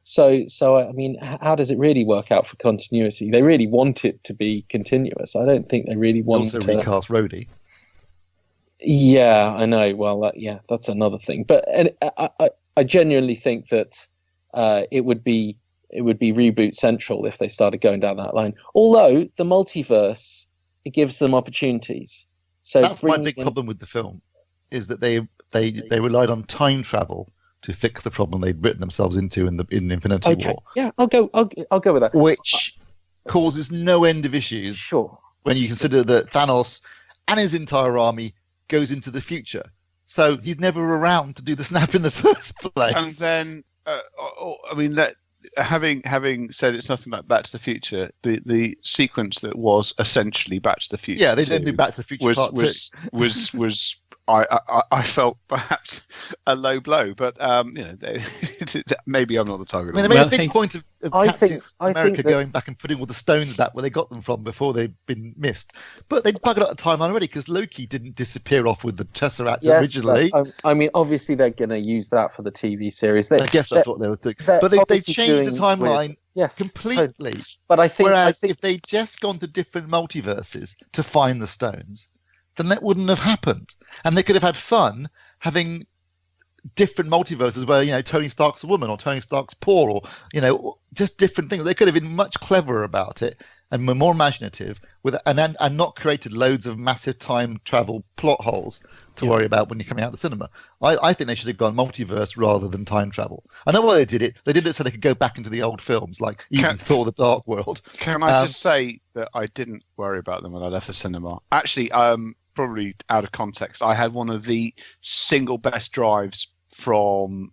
So I mean, how does it really work out for continuity? They really want it to be continuous. I don't think they really want to recast Rhodey. Yeah, I know. Well, that's another thing. But I genuinely think that it would be reboot central if they started going down that line. Although the multiverse, it gives them opportunities. So that's my big problem with the film, is that they relied on time travel to fix the problem they'd written themselves into in Infinity War. Yeah, I'll go with that. Which causes no end of issues. Sure. When you consider that Thanos and his entire army goes into the future, so he's never around to do the snap in the first place. And then, I mean, having said it's nothing like Back to the Future, the sequence that was essentially Back to the Future. Yeah, they didn't do Back to the Future Part 2. was I felt perhaps a low blow, but maybe I'm not the target. I mean, they made a big point of Captain America going back and putting all the stones back where they got them from before they'd been missed. But they'd buggered up the timeline already because Loki didn't disappear off with the Tesseract originally. I mean, obviously they're going to use that for the TV series. I guess that's what they were doing. But they changed the timeline completely. But if they'd just gone to different multiverses to find the stones, then that wouldn't have happened. And they could have had fun having different multiverses where, Tony Stark's a woman or Tony Stark's poor or, just different things. They could have been much cleverer about it and more imaginative and not created loads of massive time travel plot holes to worry about when you're coming out of the cinema. I think they should have gone multiverse rather than time travel. I know why they did it. They did it so they could go back into the old films, like even Thor: The Dark World. Can I just say that I didn't worry about them when I left the cinema? Actually, probably out of context, I had one of the single best drives from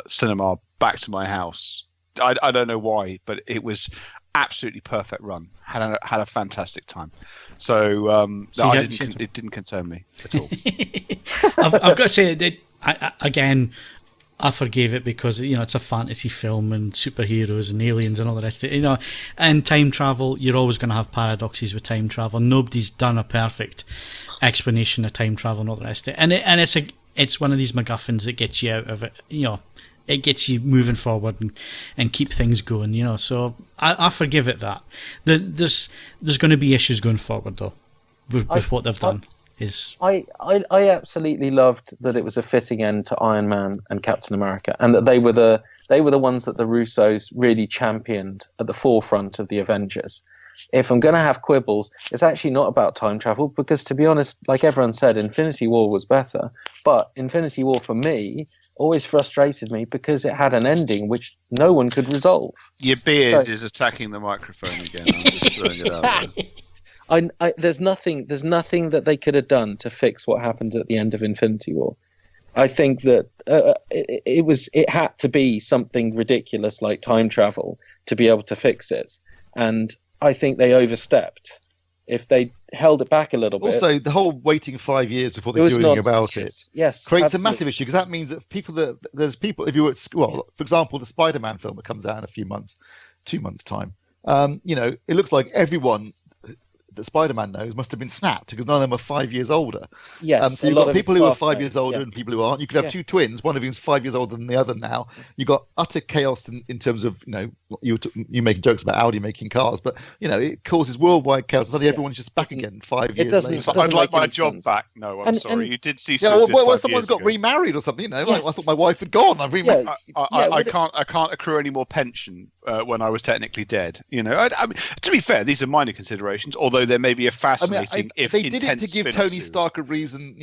cinema back to my house. I don't know why, but it was absolutely perfect run. Had a fantastic time. So it didn't concern me at all. I've got to say that I forgave it because it's a fantasy film and superheroes and aliens and all the rest of it. And time travel, you're always going to have paradoxes with time travel. Nobody's done a perfect explanation of time travel and all the rest of it. And it's one of these MacGuffins that gets you out of it. It gets you moving forward and keep things going. So I forgive it that. There's going to be issues going forward though with what they've done. I absolutely loved that it was a fitting end to Iron Man and Captain America, and that they were the ones that the Russos really championed at the forefront of the Avengers. If I'm going to have quibbles, it's actually not about time travel because, to be honest, like everyone said, Infinity War was better. But Infinity War, for me, always frustrated me because it had an ending which no one could resolve. Your beard is attacking the microphone again. I'm just throwing it out there. There's nothing that they could have done to fix what happened at the end of Infinity War. I think that it had to be something ridiculous like time travel to be able to fix it, and I think they overstepped. If they held it back a little bit. Also, the whole waiting 5 years before they do anything about it creates a massive issue because that means that there's people, if you were at school, for example, the Spider-Man film that comes out in a few months, 2 months' time, it looks like everyone that Spider-Man knows must have been snapped because none of them are 5 years older. Yes, so you've got people who are 5 years older and people who aren't. You could have two twins, one of whom's 5 years older than the other now. You've got utter chaos in terms of, you making jokes about Audi making cars, but, it causes worldwide chaos. Suddenly everyone's just back again 5 years later. I'd like my job back. No, I'm sorry. You did see someone's got remarried or something, I thought my wife had gone. I've remarried. I can't accrue any more pension when I was technically dead. I mean, to be fair, these are minor considerations, although there may be a fascinating, if they did it to give Tony Stark a reason,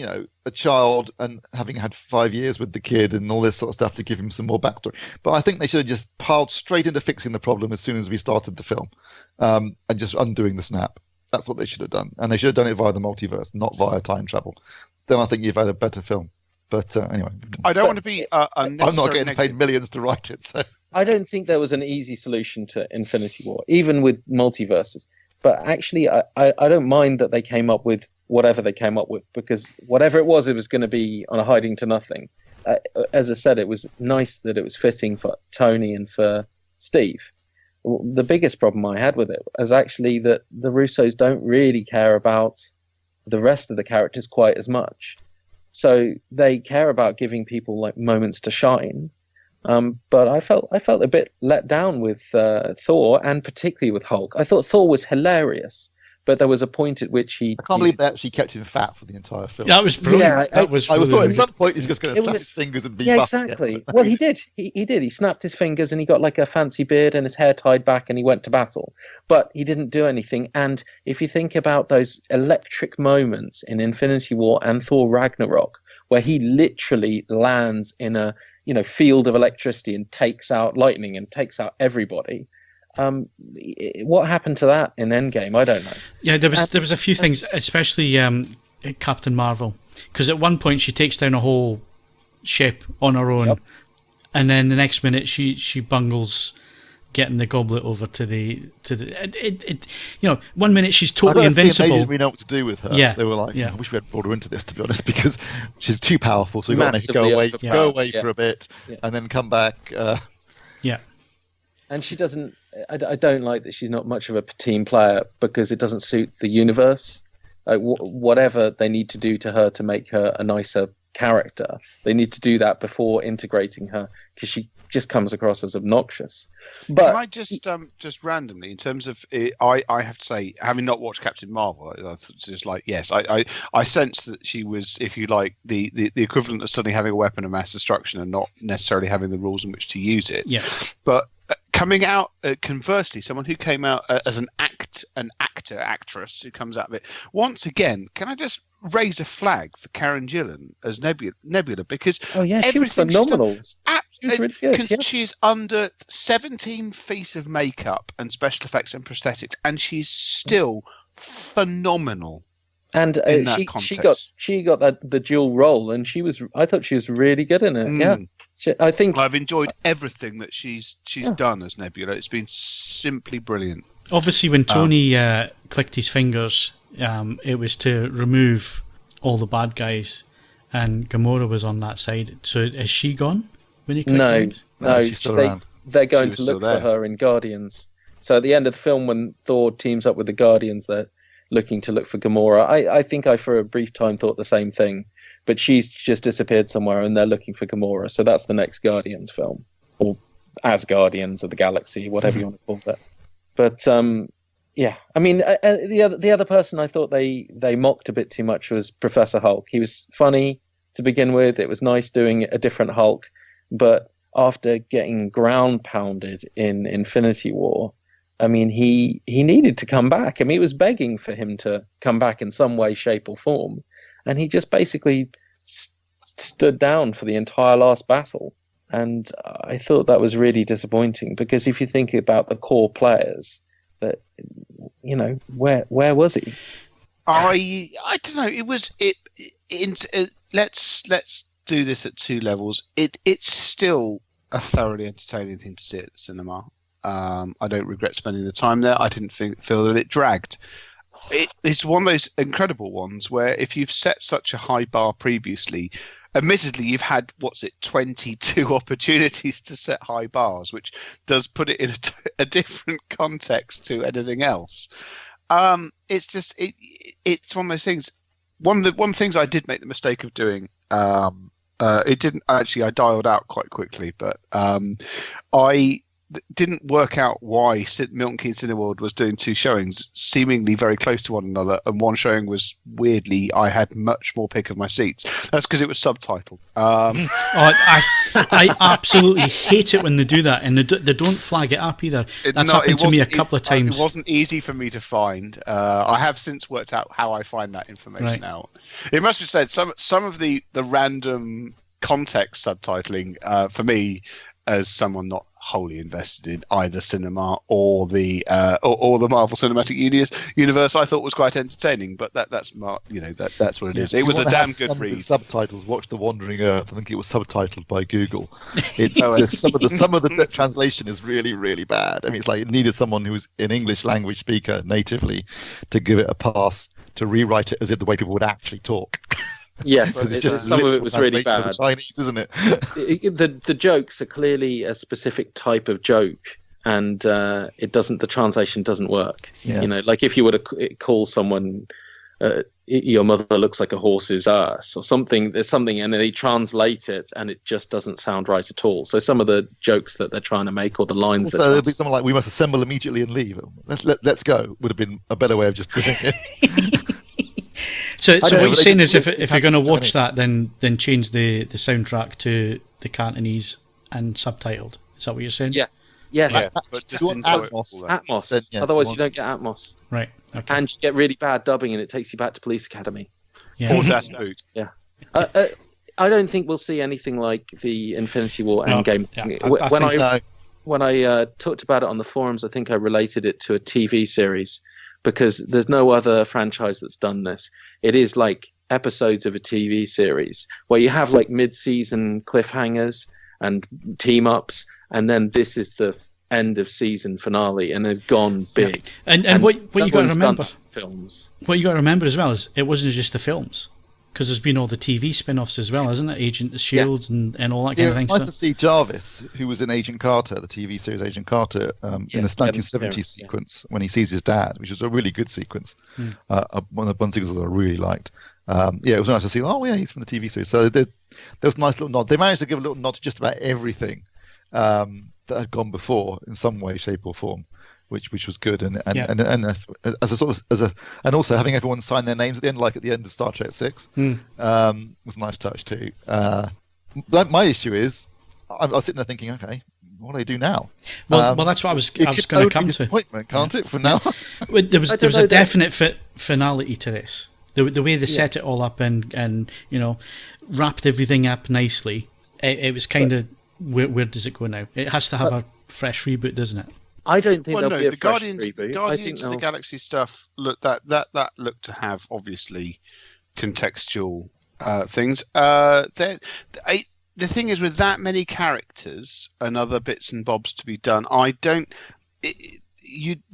a child, and having had 5 years with the kid and all this sort of stuff to give him some more backstory. But I think they should have just piled straight into fixing the problem as soon as we started the film, and just undoing the snap. That's what they should have done, and they should have done it via the multiverse, not via time travel. Then I think you've had a better film. But anyway, I don't want to be. I'm not getting paid millions to write it, so I don't think there was an easy solution to Infinity War, even with multiverses. But actually, I don't mind that they came up with whatever they came up with, because whatever it was going to be on a hiding to nothing. As I said, it was nice that it was fitting for Tony and for Steve. The biggest problem I had with it was actually that the Russos don't really care about the rest of the characters quite as much. So they care about giving people like moments to shine. But I felt a bit let down with Thor, and particularly with Hulk. I thought Thor was hilarious, but there was a point at which I can't believe they actually kept him fat for the entire film. That was brilliant. Yeah, I thought at some point he's just going to snap his fingers and be buff. Exactly. Well, he did. He did. He snapped his fingers and he got like a fancy beard and his hair tied back and he went to battle. But he didn't do anything. And if you think about those electric moments in Infinity War and Thor Ragnarok, where he literally lands in a field of electricity and takes out lightning and takes out everybody. What happened to that in Endgame? I don't know. Yeah, there was a few things, especially Captain Marvel, because at one point she takes down a whole ship on her own, and then the next minute she bungles getting the goblet over to the you know, 1 minute she's totally I don't think invincible. they didn't really know what to do with her. Yeah. They were like, Yeah. I wish we hadn't brought her into this, to be honest, because she's too powerful. So we've got to make her Massively go away overpowered. for a bit and then come back. Yeah. And she doesn't. I don't like that she's not much of a team player because it doesn't suit the universe. Whatever they need to do to her to make her a nicer character, they need to do that before integrating her, because she just comes across as obnoxious. But Can I just randomly, in terms of it, I have to say, having not watched Captain Marvel, I just like, yes, I sense that she was, if you like, the equivalent of suddenly having a weapon of mass destruction and not necessarily having the rules in which to use it. Yeah. But coming out, conversely, someone who came out as an actress who comes out of it, once again, can I just raise a flag for Karen Gillan as Nebula, because she was everything she's done- phenomenal. She was really good, yeah. She's under 17 feet of makeup and special effects and prosthetics, and she's still phenomenal. And in that she got the dual role, and I thought she was really good in it. Yeah, I think I've enjoyed everything that she's done as Nebula. It's been simply brilliant. Obviously, when Tony clicked his fingers, it was to remove all the bad guys, and Gamora was on that side. So is she gone when he clicked it? No, she's still around. they're going She to was look still there. for her in Guardians. So at the end of the film, when Thor teams up with the Guardians, they're looking to look for Gamora. I think I, for a brief time, thought the same thing, but she's just disappeared somewhere, and they're looking for Gamora. So that's the next Guardians film, or as Guardians of the Galaxy, whatever you want to call it. But yeah, I mean, the other person I thought they mocked a bit too much was Professor Hulk. He was funny to begin with. It was nice doing a different Hulk, but after getting ground pounded in Infinity War, I mean, he needed to come back. I mean, it was begging for him to come back in some way, shape, or form, and he just basically stood down for the entire last battle. And I thought that was really disappointing, because if you think about the core players, that, you know, where was he? I don't know. It was let's do this at two levels. It's still a thoroughly entertaining thing to see at the cinema. I don't regret spending the time there. I didn't feel that it dragged. It's one of those incredible ones where if you've set such a high bar previously, admittedly you've had 22 opportunities to set high bars, which does put it in a different context to anything else. It's just it's one of those things. One of the things I did make the mistake of doing. It didn't actually. I dialed out quite quickly, but I didn't work out why Milton Keynes Cineworld was doing two showings seemingly very close to one another, and one showing was weirdly I had much more pick of my seats. That's because it was subtitled. I absolutely hate it when they do that, and they don't flag it up either. That's happened to me a couple of times. It wasn't easy for me to find. I have since worked out how I find that information out. It must be said, some of the random context subtitling for me, as someone not wholly invested in either cinema or the Marvel Cinematic Universe, I thought was quite entertaining. But that's what it is. It was a damn good read. Subtitles. Watch The Wandering Earth. I think it was subtitled by Google. It's just some of the translation is really, really bad. I mean, it's like it needed someone who was an English language speaker natively to give it a pass, to rewrite it as if the way people would actually talk. Yes, some of it was really translation bad. of Chinese, isn't it? The jokes are clearly a specific type of joke, and the translation doesn't work. Yeah. You know, like if you were to call someone, your mother looks like a horse's ass or something. There's something, and they translate it, and it just doesn't sound right at all. So some of the jokes that they're trying to make, or the lines. So there'll be something like, "We must assemble immediately and leave." Let's go would have been a better way of just doing it. So what you're saying is, if you're going to to watch that, then change the soundtrack to the Cantonese and subtitled. Is that what you're saying? Yeah. Yes. Yeah, but just enjoy Atmos. Then, yeah, Otherwise, you don't get Atmos. Right. Okay. And you get really bad dubbing, and it takes you back to Police Academy. Yeah. Or Das Boot. Yeah. I don't think we'll see anything like the Infinity War Endgame thing. When I talked about it on the forums, I think I related it to a TV series, because there's no other franchise that's done this. It is like episodes of a TV series where you have like mid-season cliffhangers and team-ups, and then this is the end of season finale and had gone big. Yeah. And what you got to remember, films. What you got to remember as well is it wasn't just the films, because there's been all the TV spin-offs as well, isn't it? Agent of Shield and all that kind of thing. Nice to see Jarvis, who was in Agent Carter, the TV series Agent Carter, in the 1970s sequence when he sees his dad, which was a really good sequence. One of the sequences I really liked. It was nice to see. Oh yeah, he's from the TV series. So there was a nice little nod. They managed to give a little nod to just about everything that had gone before in some way, shape, or form, which was good. And as a sort of and also having everyone sign their names at the end, like at the end of Star Trek 6, was a nice touch too. My issue is, I was sitting there thinking, okay, what do they do now? Well, that's what I was going to come to. Disappointment, can't it? From now, there was a definite finality to this. The way they set it all up and wrapped everything up nicely. It was kind of where does it go now? It has to have a fresh reboot, doesn't it? I don't think there'll be a the fresh Guardians reboot. of the Galaxy stuff looked that looked to have obviously contextual things. The thing is, with that many characters and other bits and bobs to be done, the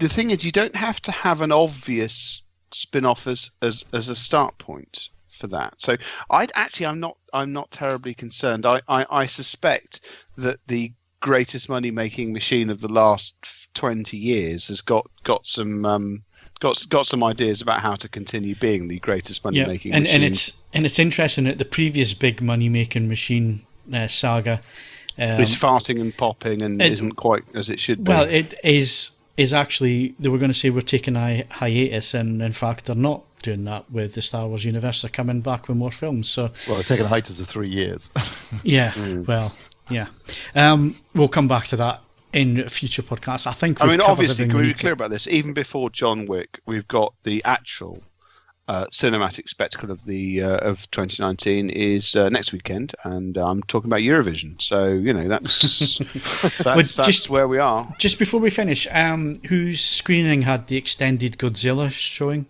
thing is, you don't have to have an obvious spin-off as a start point for that. So I'm not terribly concerned. I suspect that the greatest money-making machine of the last 20 years has got some ideas about how to continue being the greatest money-making machine. And it's interesting that the previous big money-making machine saga is farting and popping and isn't quite as it should be. Well, it is actually, they were going to say we're taking a hiatus, and in fact they're not doing that with the Star Wars universe. They're coming back with more films. So they're taking a hiatus of 3 years. We'll come back to that in future podcasts. I think obviously, can we be clear about this? Even before John Wick, we've got the actual cinematic spectacle of 2019 is next weekend, and I'm talking about Eurovision. So that's where we are. Just before we finish, whose screening had the extended Godzilla showing?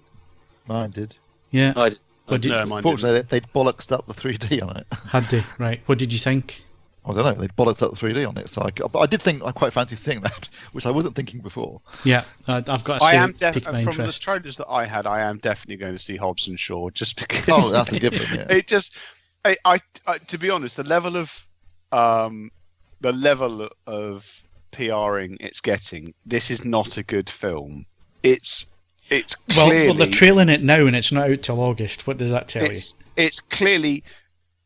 Mine did. Yeah, mine unfortunately, they'd bollocksed up the 3D on it. Had they? Right. What did you think? I don't know. They bollocked up the 3D on it, so I did think I quite fancy seeing that, which I wasn't thinking before. Yeah, I've got to say, from the trailers that I had, I am definitely going to see Hobbs and Shaw, just because. Oh, that's a given. Yeah. It just, I to be honest, the level of PRing it's getting. This is not a good film. It's clearly, well, they're trailing it now, and it's not out till August. What does that tell you? It's clearly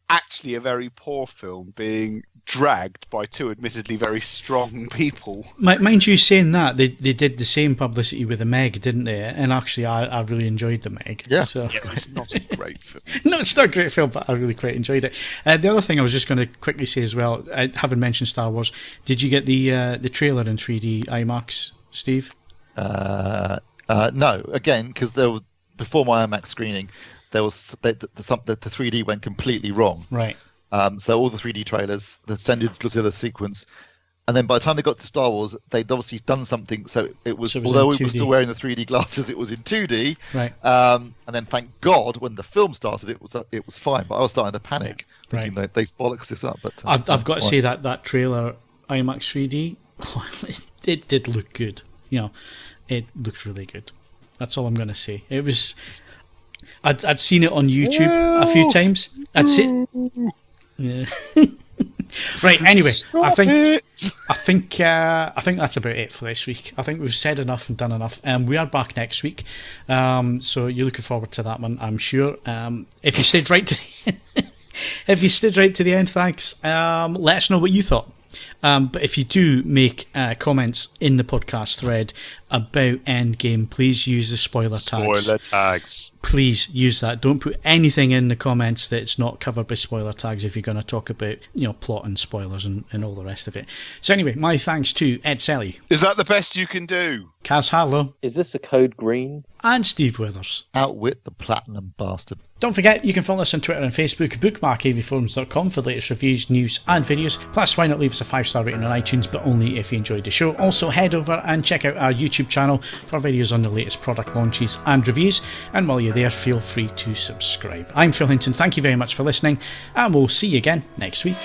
actually a very poor film being dragged by two admittedly very strong people. Mind you, saying that, they did the same publicity with the Meg, didn't they? And actually, I really enjoyed the Meg. Yeah. So. Yes, it's not a great film. No, it's not a great film, but I really quite enjoyed it. The other thing I was just going to quickly say as well, I haven't mentioned Star Wars. Did you get the trailer in 3D IMAX, Steve? No, again, because before my IMAX screening, there was the 3D went completely wrong. Right. So all the 3D trailers, the extended Godzilla sequence, and then by the time they got to Star Wars, they'd obviously done something. So it was although we were still wearing the 3D glasses, it was in 2D. Right. And then thank God when the film started, it was fine. But I was starting to panic, thinking that they bollocks this up. But I've got to say that trailer IMAX 3D, it did look good. It looked really good. That's all I'm going to say. It was. I'd seen it on YouTube a few times. I'd seen. Yeah. Right. Anyway, I think that's about it for this week. I think we've said enough and done enough. We are back next week, so you're looking forward to that one, I'm sure. If you stayed right to the end, thanks. Let us know what you thought. But if you do make comments in the podcast thread about Endgame, please use the spoiler tags. Please use that. Don't put anything in the comments that's not covered by spoiler tags if you're going to talk about plot and spoilers and all the rest of it. So anyway, my thanks to Ed Selley. Is that the best you can do? Kaz Harlow. Is this a code green? And Steve Withers. Outwit the platinum bastard. Don't forget, you can follow us on Twitter and Facebook, bookmark AVForums.com for the latest reviews, news and videos. Plus, why not leave us a 5-star rating on iTunes, but only if you enjoyed the show. Also, head over and check out our YouTube channel for videos on the latest product launches and reviews. And while you're there, feel free to subscribe. I'm Phil Hinton, thank you very much for listening, and we'll see you again next week.